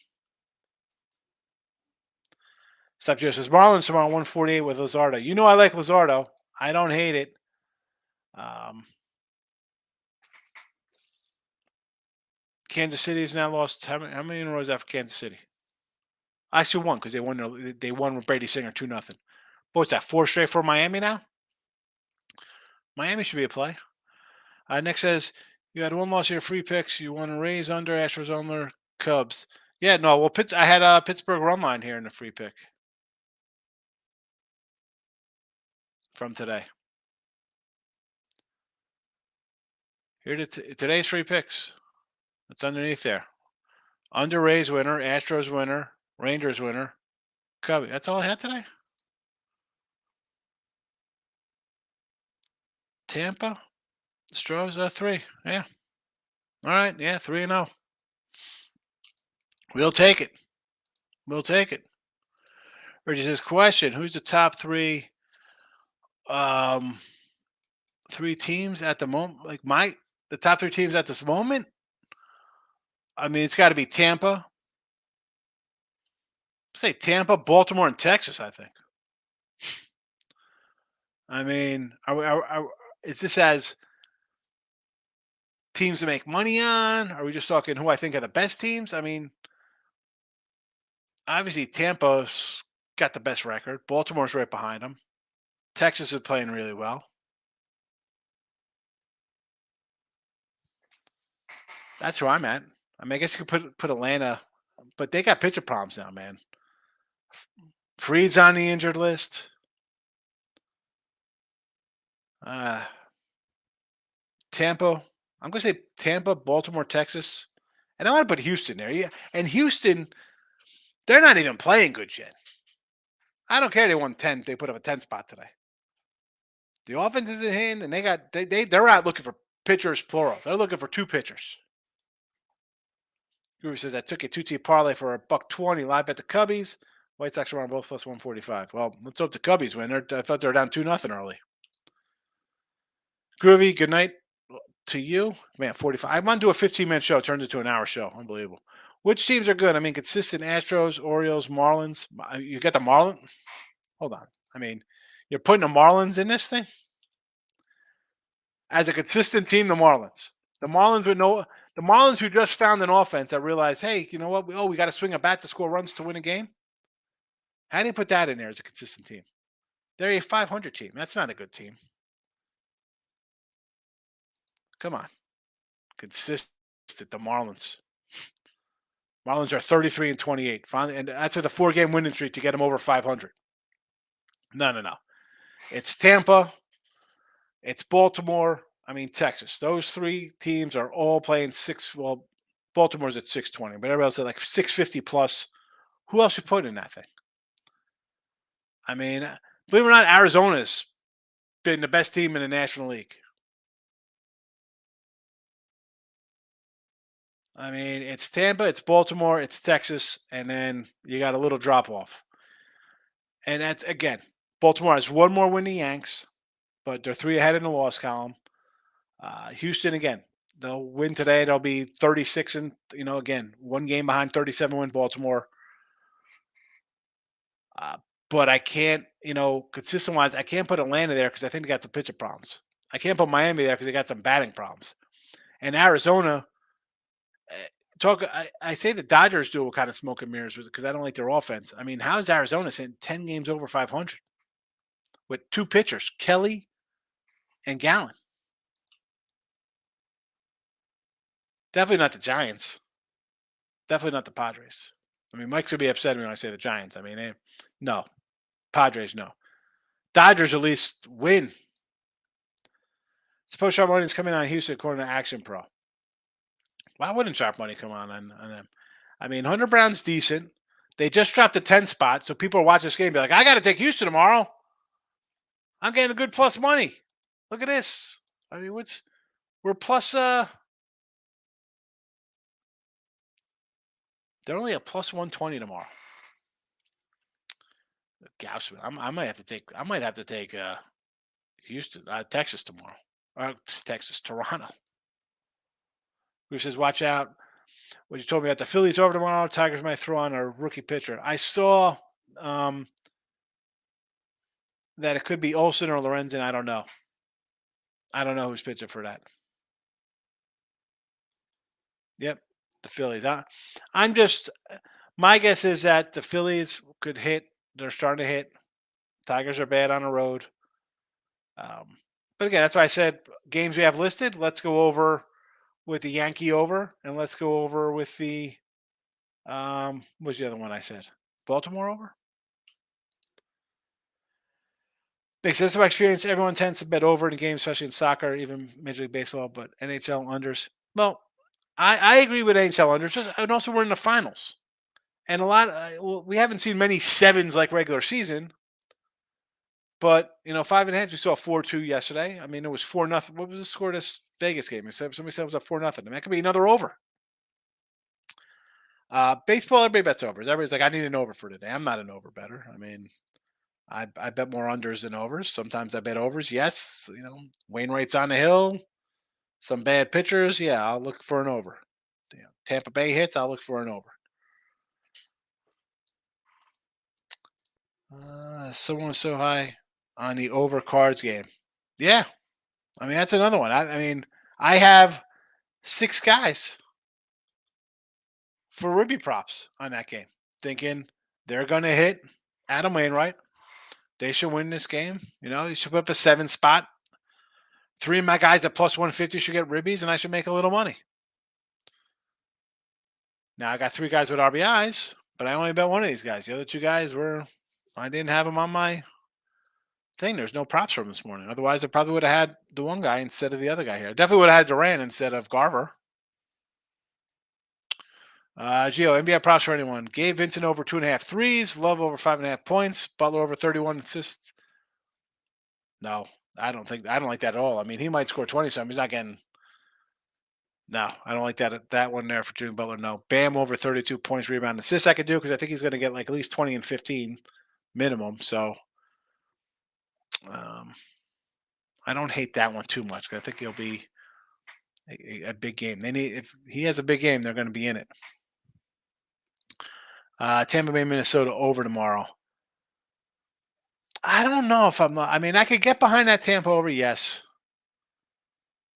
B: Stop Joe says Marlins tomorrow 148 with Luzardo. You know I like Luzardo. I don't hate it. Kansas City's now lost. How many in a row is that for Kansas City? Actually, 1 because they won with Brady Singer 2-0. What's that? 4 straight for Miami now. Miami should be a play. Next says You had one loss of your free picks. You want to raise under Astros under Cubs. Yeah, no. Well, I had a Pittsburgh run line here in the free pick from today. Here today's free picks. It's underneath there. Under Rays winner, Astros winner, Rangers winner, Cubby. That's all I had today. Tampa, Stros, 3. Yeah. All right. Yeah, 3-0. We'll take it. We'll take it. Reggie says, question: who's the top um, three teams at the moment? The top 3 teams at this moment. I mean, it's got to be Tampa. Say Tampa, Baltimore, and Texas. I think. I mean, is this as teams to make money on? Are we just talking who I think are the best teams? I mean, obviously Tampa's got the best record. Baltimore's right behind them. Texas is playing really well. That's who I'm at. I mean, I guess you could put Atlanta, but they got pitcher problems now, man. Freed's on the injured list. Tampa. I'm gonna say Tampa, Baltimore, Texas, and I want to put Houston there. Yeah, and Houston, they're not even playing good yet. I don't care. They won 10. They put up a 10 spot today. The offense is in hand, and they're out looking for pitchers plural. They're looking for 2 pitchers. Guru says I took a 2-team parlay for $1.20 live at the Cubbies. White Sox are on both plus 145. Well, let's hope the Cubbies win. I thought they were down 2-0 early. Groovy, good night to you. Man, 45. I want to do a 15-minute show. Turned into an hour show. Unbelievable. Which teams are good? I mean, consistent Astros, Orioles, Marlins. You got the Marlins? Hold on. I mean, you're putting the Marlins in this thing? As a consistent team, the Marlins. The Marlins who just found an offense that realized, hey, you know what? We got to swing a bat to score runs to win a game. How do you put that in there as a consistent team? They're a 500 team. That's not a good team. Come on. Consistent, the Marlins. Marlins are 33-28. Finally, and that's with a 4-game winning streak to get them over 500. No. It's Tampa. It's Baltimore. I mean, Texas. Those 3 teams are all playing 6. Well, Baltimore's at 620, but everybody else is like 650 plus. Who else you put in that thing? I mean, believe it or not, Arizona's been the best team in the National League. I mean, it's Tampa, it's Baltimore, it's Texas, and then you got a little drop off. And that's, again, Baltimore has 1 more win than the Yanks, but they're 3 ahead in the loss column. Houston, again, they'll win today. They'll be 36 and, again, 1 game behind 37 win Baltimore. But I can't, consistent wise, I can't put Atlanta there because I think they got some pitcher problems. I can't put Miami there because they got some batting problems. And Arizona, I say the Dodgers do what kind of smoke and mirrors with it because I don't like their offense. I mean, how's Arizona sitting 10 games over 500 with 2 pitchers, Kelly and Gallen? Definitely not the Giants. Definitely not the Padres. I mean, Mike's going to be upset when I say the Giants. I mean, no. Padres, no. Dodgers at least win. Suppose sharp money is coming on Houston according to Action Pro. Why wouldn't sharp money come on them? I mean, Hunter Brown's decent. They just dropped the 10 spot, so people are watching this game and be like, I got to take Houston tomorrow. I'm getting a good plus money. Look at this. I mean, we're plus they're only a plus 120 tomorrow. Gausman, I might have to take Houston, Texas tomorrow. Toronto. Who says, watch out. What you told me about the Phillies over tomorrow, Tigers might throw on a rookie pitcher. I saw that it could be Olsen or Lorenzen. I don't know. I don't know who's pitching for that. Yep, the Phillies. My guess is that the Phillies could hit. They're starting to hit. Tigers are bad on the road. But again, that's why I said games we have listed. Let's go over with the Yankee over, and let's go over with the what's the other one I said? Baltimore over. Big sense of my experience. Everyone tends to bet over in games, especially in soccer, even Major League Baseball, but NHL unders. Well, I agree with NHL unders, and also we're in the finals, and a lot. Well, we haven't seen many sevens like regular season, but 5.5. We saw 4-2 yesterday. I mean, it was 4-0. What was the score of this Vegas game? Somebody said it was a 4-0. That could be another over. Baseball, everybody bets overs. Everybody's like, I need an over for today. I'm not an over better. I mean, I bet more unders than overs. Sometimes I bet overs. Yes, Wainwright's on the hill. Some bad pitchers. Yeah, I'll look for an over. Tampa Bay hits. I'll look for an over. Someone so high on the over cards game. Yeah, I mean that's another one. I mean I have 6 guys for Ribby props on that game, thinking they're going to hit Adam Wainwright. They should win this game. They should put up a 7 spot. 3 of my guys at plus 150 should get ribbies, and I should make a little money. Now I got 3 guys with RBIs, but I only bet one of these guys. The other 2 guys I didn't have them on my thing. There's no props from this morning. Otherwise, I probably would have had the one guy instead of the other guy here. Definitely would have had Duran instead of Garver. Gio, NBA props for anyone. Gabe Vincent over 2.5 threes. Love over 5.5 points. Butler over 31 assists. No, I don't like that at all. I mean, he might score 20 something. He's not getting. No, I don't like that one there for Jimmy Butler. No. Bam over 32 points, rebound, assists. I could do because I think he's going to get like at least 20 and 15 minimum. So I don't hate that one too much. I think he'll be a big game. If he has a big game, they're going to be in it. Tampa Bay, Minnesota over tomorrow. I don't know if I'm. I mean, I could get behind that Tampa over, yes,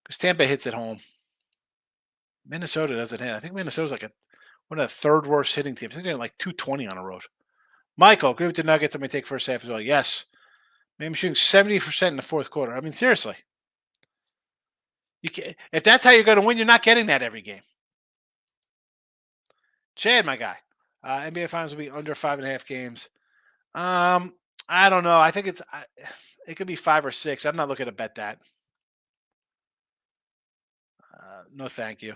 B: because Tampa hits at home. Minnesota doesn't hit. I think Minnesota's like one of the 3rd worst hitting teams. I think they're like 220 on the road. Michael, agree with the Nuggets. I'm going to take first half as well. Yes. Maybe I'm shooting 70% in the 4th quarter. I mean, seriously. If that's how you're going to win, you're not getting that every game. Chad, my guy. NBA Finals will be under 5.5 games. I don't know. I think it could be 5 or 6. I'm not looking to bet that. No, thank you.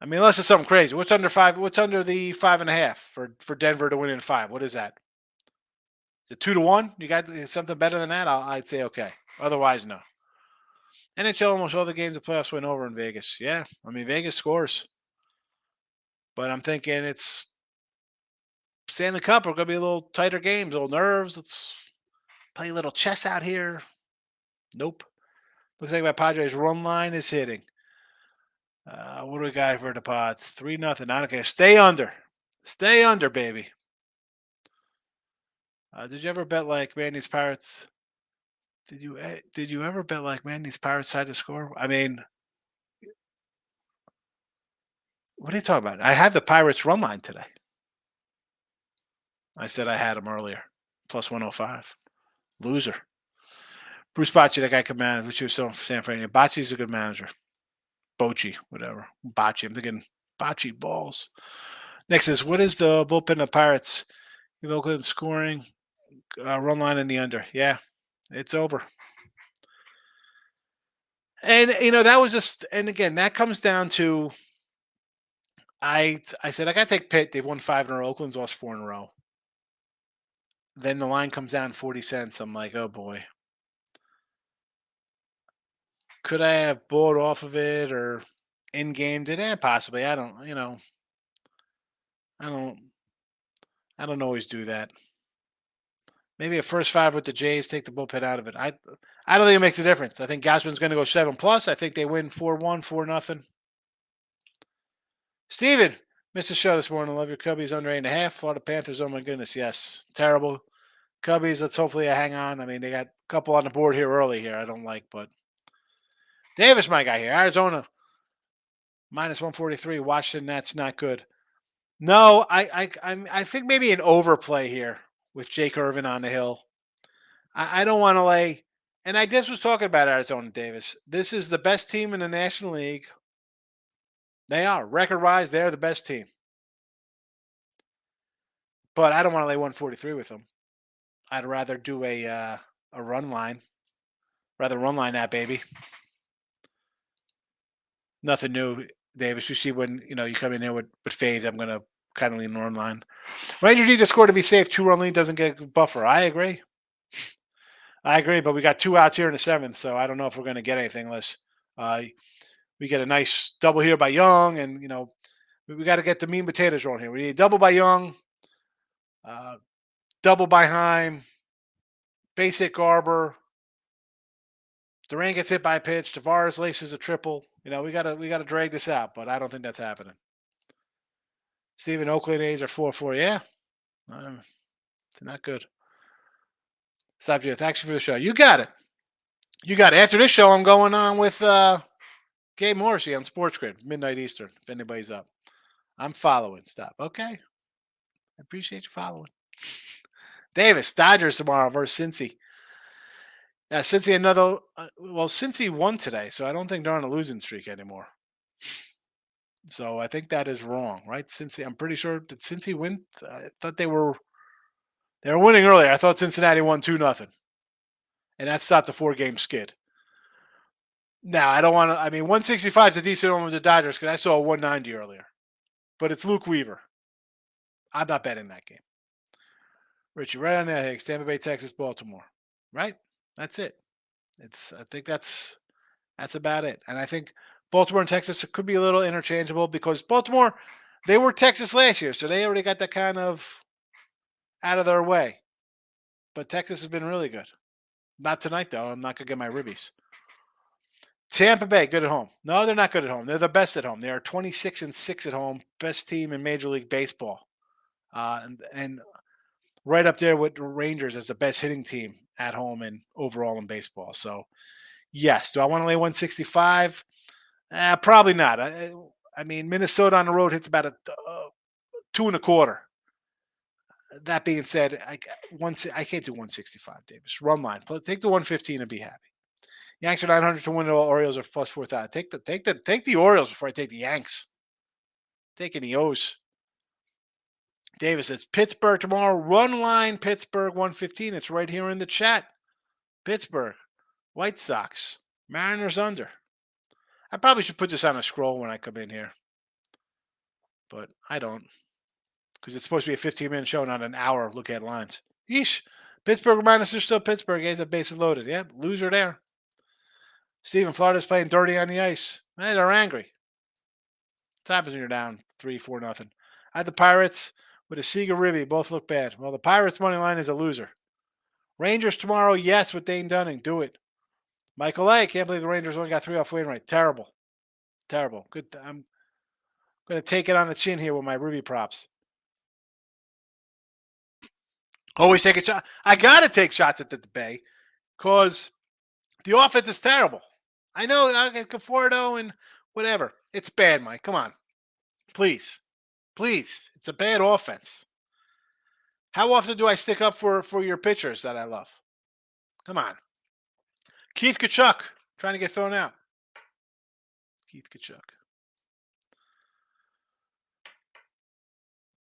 B: I mean, unless it's something crazy. What's under 5? What's under the 5.5 for Denver to win in 5? What is that? Is it 2-1? You got something better than that? I'd say okay. Otherwise, no. NHL almost all the games the playoffs went over in Vegas. Yeah, I mean Vegas scores, but I'm thinking it's Stanley Cup. Are going to be a little tighter games, little nerves. Let's play a little chess out here. Nope. Looks like my Padres run line is hitting. What do we got for the Pods? 3-0. I don't care. Stay under. Stay under, baby. Did you ever bet like man these Pirates? Did you ever bet like man these Pirates had to score? I mean, what are you talking about? I have the Pirates run line today. I said I had them earlier. Plus 105. Loser. Bruce Bocci, that guy could manage. Which was San Francisco. Bocci's a good manager. Bocci, whatever. Bocci. I'm thinking Bocci balls. Next is, what is the bullpen of Pirates? Oakland scoring. Run line in the under. Yeah, it's over. And, that was just, and again, that comes down to, I said, I got to take Pitt. They've won 5 in a row. Oakland's lost 4 in a row. Then the line comes down 40 cents. I'm like, oh boy. Could I have bought off of it or in game? Did I? Possibly. I don't, I don't always do that. Maybe a first 5 with the Jays, take the bullpen out of it. I don't think it makes a difference. I think Gausman's going to go 7+. I think they win 4-1, 4-0. Steven, missed the show this morning. Love your Cubbies under 8.5. Florida Panthers, oh my goodness, yes. Terrible. Cubbies, let's hopefully hang on. I mean, they got a couple on the board here early here I don't like, but Davis, my guy here. Arizona, minus 143. Washington, that's not good. No, I think maybe an overplay here with Jake Irvin on the hill. I don't want to lay And I just was talking about Arizona, Davis. This is the best team in the National League. They are. Record-wise, they're the best team. But I don't want to lay 143 with them. I'd rather do a run line. Rather run line that baby. Nothing new, Davis. You see when you come in here with faves, I'm gonna kind of lean run line. Ranger need to score to be safe. 2-run lead doesn't get buffer. I agree. I agree, but we got 2 outs here in the 7th, so I don't know if we're going to get anything unless we get a nice double here by Young, and we got to get the meat and potatoes rolling here. We need a double by Young, uh, double by Heim, base hit Garber. Duran gets hit by a pitch. Tavares laces a triple. We gotta drag this out, but I don't think that's happening. Steven, Oakland A's are 4-4. Yeah, it's not good. Stop you. Thanks for the show. You got it. You got it. After this show, I'm going on with Gabe Morrissey on Sports Grid, midnight Eastern, if anybody's up. I'm following. Stop. Okay. I appreciate you following. Davis, Dodgers tomorrow versus Cincy. Yeah, Cincy another. Cincy won today, so I don't think they're on a losing streak anymore. So I think that is wrong, right? Cincy, I'm pretty sure. Did Cincy win? I thought they were winning earlier. I thought Cincinnati won 2-0, and that stopped the 4-game skid. Now I don't want to. I mean, 165 is a decent one with the Dodgers because I saw a 190 earlier, but it's Luke Weaver. I'm not betting that game. Richie, right on that, Higgs. Tampa Bay, Texas, Baltimore. Right? That's it. I think that's about it. And I think Baltimore and Texas could be a little interchangeable because Baltimore, they were Texas last year, so they already got that kind of out of their way. But Texas has been really good. Not tonight, though. I'm not going to get my ribbies. Tampa Bay, good at home. No, they're not good at home. They're the best at home. They are 26-6 at home. Best team in Major League Baseball. And right up there with the Rangers as the best hitting team at home and overall in baseball. So, yes. Do I want to lay 165? Probably not. I mean, Minnesota on the road hits about a 2.25. That being said, I can't do 165, Davis. Run line. Take the 115 and be happy. Yanks are 900 to win. The Orioles are plus 4,000. Take the Orioles before I take the Yanks. Taking the O's. Davis says Pittsburgh tomorrow. Run line Pittsburgh 115. It's right here in the chat. Pittsburgh, White Sox, Mariners under. I probably should put this on a scroll when I come in here, but I don't because it's supposed to be a 15-minute show, not an hour. Look at lines. Yeesh. Pittsburgh minus are still Pittsburgh. A's have bases loaded. Yep, loser there. Steven, Florida's playing dirty on the ice. Hey, they're angry. What's happening when you're down 3-4-0? I had the Pirates with a Seager Ribby. Both look bad. Well, the Pirates' money line is a loser. Rangers tomorrow, yes, with Dane Dunning. Do it. Michael A. Can't believe the Rangers only got 3 off Wainwright. Terrible. Terrible. Good. I'm going to take it on the chin here with my Ruby props. Always take a shot. I got to take shots at the Bay because the offense is terrible. I know I get Conforto and whatever. It's bad, Mike. Come on. Please. Please. It's a bad offense. How often do I stick up for your pitchers that I love? Come on. Keith Kachuk trying to get thrown out. Keith Kachuk.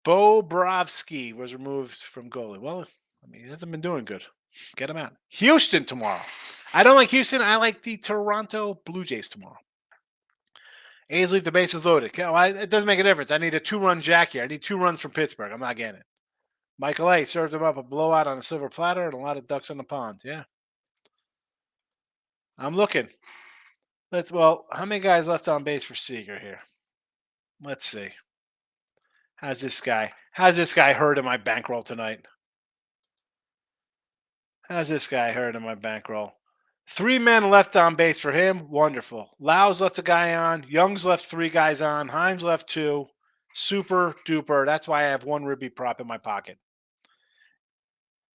B: Bobrovsky was removed from goalie. Well, I mean, he hasn't been doing good. Get him out. Houston tomorrow. I don't like Houston. I like the Toronto Blue Jays tomorrow. A's leave the bases loaded. It doesn't make a difference. I need a 2-run jack here. I need 2 runs from Pittsburgh. I'm not getting it. Michael A. served him up a blowout on a silver platter and a lot of ducks in the pond. Yeah. I'm looking. How many guys left on base for Seager here? Let's see. How's this guy hurt in my bankroll tonight? How's this guy hurt in my bankroll? 3 men left on base for him. Wonderful. Lau's left a guy on. Young's left 3 guys on. Himes left 2. Super duper. That's why I have 1 Ribby prop in my pocket.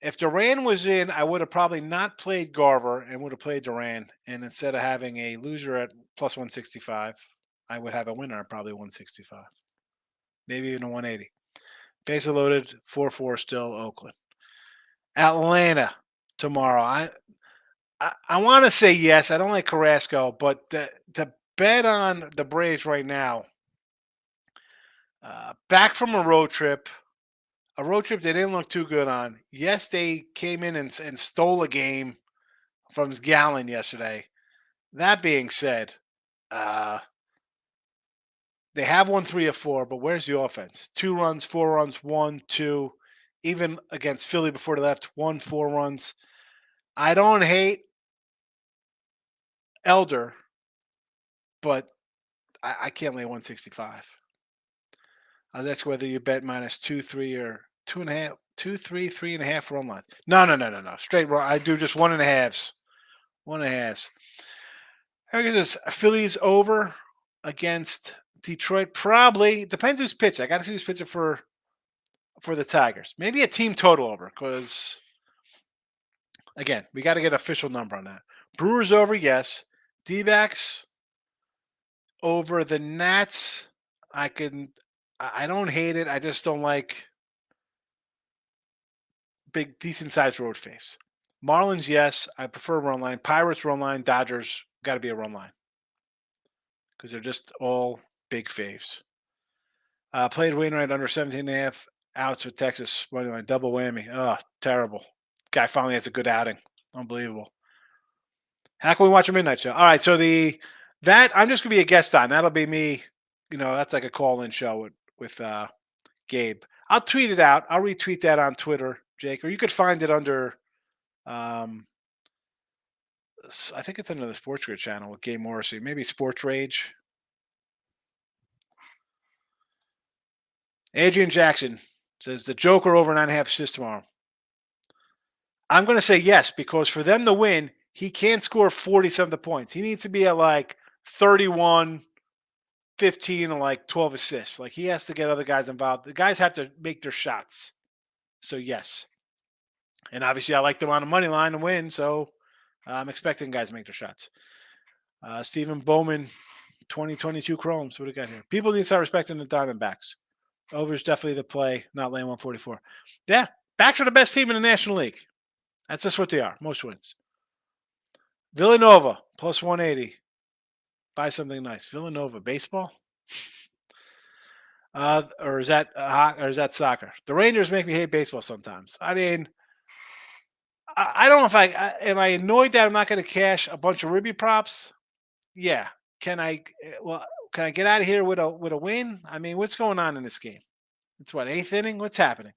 B: If Duran was in, I would have probably not played Garver and would have played Duran. And instead of having a loser at plus 165, I would have a winner at probably 165. Maybe even a 180. Base loaded, 4-4 still, Oakland. Atlanta tomorrow. I want to say yes. I don't like Carrasco, but to bet on the Braves right now, back from a road trip they didn't look too good on. Yes, they came in and stole a game from Gallon yesterday. That being said, uh, they have won 3 or 4, but where's the offense? 2 runs, 4 runs, 1, 2. Even against Philly before they left, 1, 4 runs. I don't hate Elder, but I can't lay 165. That's whether you bet minus 2, 3, or 2.5, 2, 3, 3.5 run lines. No. Straight run. I do just 1.5s. 1.5s. I guess this Phillies over against Detroit. Probably depends who's pitching. I got to see who's pitching for the Tigers. Maybe a team total over because again we got to get an official number on that. Brewers over, yes. D-backs over the Nats. I don't hate it. I just don't like big, decent sized road faves. Marlins, yes. I prefer run line. Pirates, run line. Dodgers, got to be a run line because they're just all big faves. Played Wainwright under 17.5 outs with Texas money line. Double whammy. Oh, terrible. Guy finally has a good outing. Unbelievable. How can we watch a midnight show? All right, so that I'm just gonna be a guest on. That'll be me. That's like a call-in show with Gabe. I'll tweet it out. I'll retweet that on Twitter, Jake, or you could find it under. Um, I think it's under the Sports Grid channel with Gabe Morrissey. Maybe Sports Rage. Adrian Jackson says the Joker over 9.5 assists tomorrow. I'm going to say yes because for them to win, he can't score 40-something points. He needs to be at like 31, 15, and like 12 assists. Like he has to get other guys involved. The guys have to make their shots. So yes. And obviously I like them on the money line to win. So I'm expecting guys to make their shots. Stephen Bowman, 2022 Chromes. What do we got here? People need to start respecting the Diamondbacks. Over is definitely the play, not laying 144. Yeah, backs are the best team in the National League. That's just what they are. Most wins. Villanova, plus 180. Buy something nice. Villanova, baseball? Or is that soccer? The Rangers make me hate baseball sometimes. I mean, I don't know if am I annoyed that I'm not going to cash a bunch of Ribby props? Yeah. Can I get out of here with a win? I mean, what's going on in this game? It's what, 8th inning? What's happening?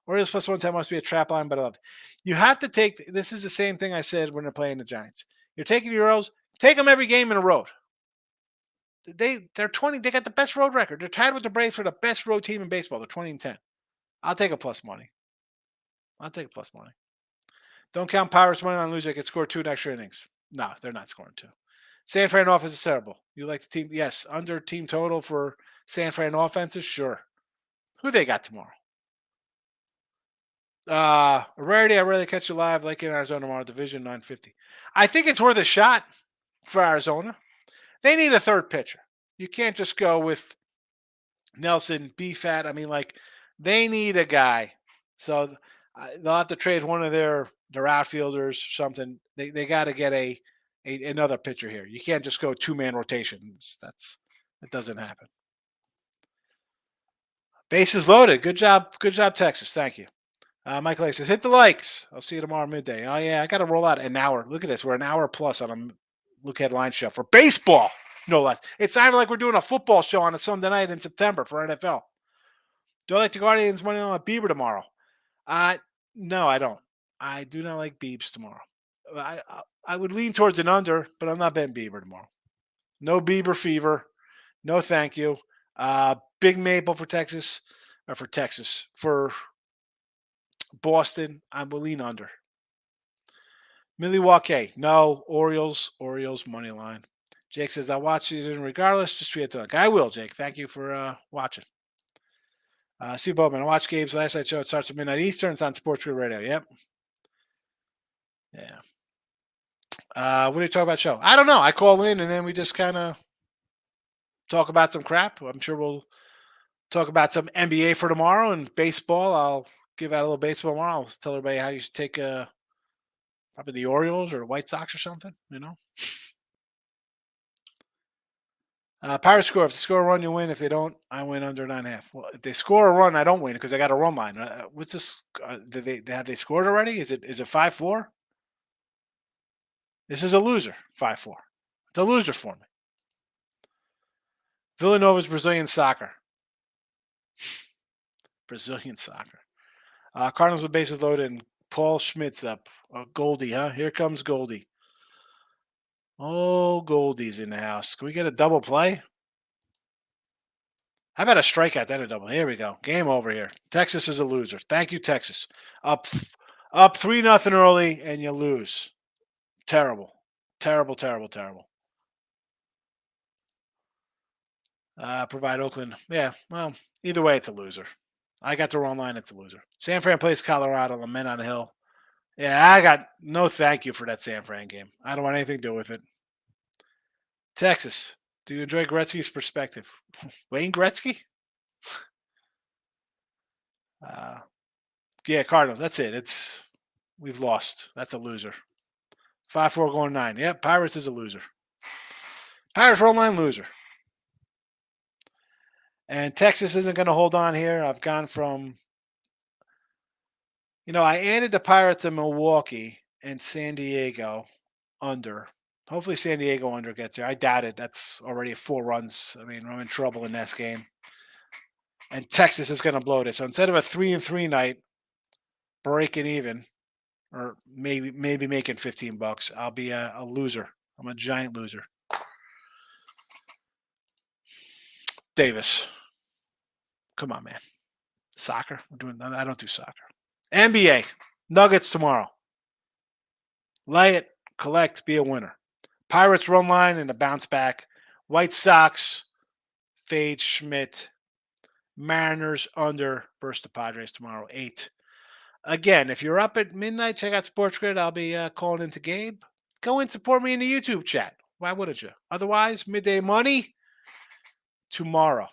B: Orioles plus 110 must be a trap line, but I love it. You have to take this is the same thing I said when they're playing the Giants. You're taking your Orioles, take them every game in a road. They're 20. They got the best road record. They're tied with the Braves for the best road team in baseball. They're 20-10. I'll take a plus money. Don't count Pirates money on loser. They could score 2 in extra innings. No, they're not scoring 2. San Fran offense is terrible. You like the team? Yes. Under team total for San Fran offenses? Sure. Who they got tomorrow? A rarity. I rarely catch you live like in Arizona tomorrow. Division 950. I think it's worth a shot for Arizona. They need a third pitcher. You can't just go with Nelson, B-Fat. I mean, like, they need a guy. So they'll have to trade one of their outfielders or something. They got to get another pitcher here. You can't just go 2-man rotations. That doesn't happen. Bases loaded. Good job, Texas. Thank you. Michael A says, hit the likes. I'll see you tomorrow midday. Oh, yeah, I got to roll out an hour. Look at this. We're an hour plus on a look at line show for baseball. No less. It's not like we're doing a football show on a Sunday night in September for NFL. Do I like the Guardians money on Bieber tomorrow? No, I don't. I do not like Biebs tomorrow. I would lean towards an under, but I'm not betting Bieber tomorrow. No Bieber fever. No, thank you. Big Maple for Texas. For Boston, I will lean under. Milwaukee, no. Orioles money line. Jake says, I'll watch it regardless. Just tweet it. I will, Jake. Thank you for watching. Steve Bowman, I watched Gabe's last night show. It starts at midnight Eastern. It's on Sports Grid Radio. Yep. Yeah. What do you talk about show? I don't know. I call in and then we just kind of talk about some crap. I'm sure we'll talk about some NBA for tomorrow and baseball. I'll give out a little baseball tomorrow. I'll tell everybody how you should take Probably the Orioles or the White Sox or something, Pirates score. If they score a run, you win. If they don't, I win under 9.5. Well, if they score a run, I don't win because I got a run line. What's this? Have they scored already? Is it 5-4? This is a loser. 5-4. It's a loser for me. Villanova's Brazilian soccer. Brazilian soccer. Cardinals with bases loaded and Paul Schmidt's up. Goldie, huh? Here comes Goldie. Oh, Goldie's in the house. Can we get a double play? How about a strikeout, then a double? Here we go. Game over here. Texas is a loser. Thank you, Texas. Up 3-0 early, and you lose. Terrible. Terrible, terrible, terrible. Provide Oakland. Yeah, well, either way, it's a loser. I got the wrong line. It's a loser. San Fran plays Colorado. Lament on the hill. Yeah, I got no thank you for that San Fran game. I don't want anything to do with it. Texas. Do you enjoy Gretzky's perspective? Wayne Gretzky? Yeah, Cardinals. That's it. We've lost. That's a loser. 5-4 going 9. Yep, Pirates is a loser. Pirates roll line loser. And Texas isn't going to hold on here. I've gone from, I added the Pirates in Milwaukee and San Diego under. Hopefully San Diego under gets there. I doubt it. That's already 4 runs. I mean, I'm in trouble in this game. And Texas is going to blow this. So instead of a 3-3 night, breaking even, or maybe making $15, I'll be a loser. I'm a giant loser. Davis. Come on, man. Soccer? I don't do soccer. NBA. Nuggets tomorrow. Lay it, collect, be a winner. Pirates run line and a bounce back. White Sox, fade Schmidt. Mariners under versus the Padres tomorrow, 8. Again, if you're up at midnight, check out Sports Grid. I'll be calling into Gabe. Go and support me in the YouTube chat. Why wouldn't you? Otherwise, midday money tomorrow.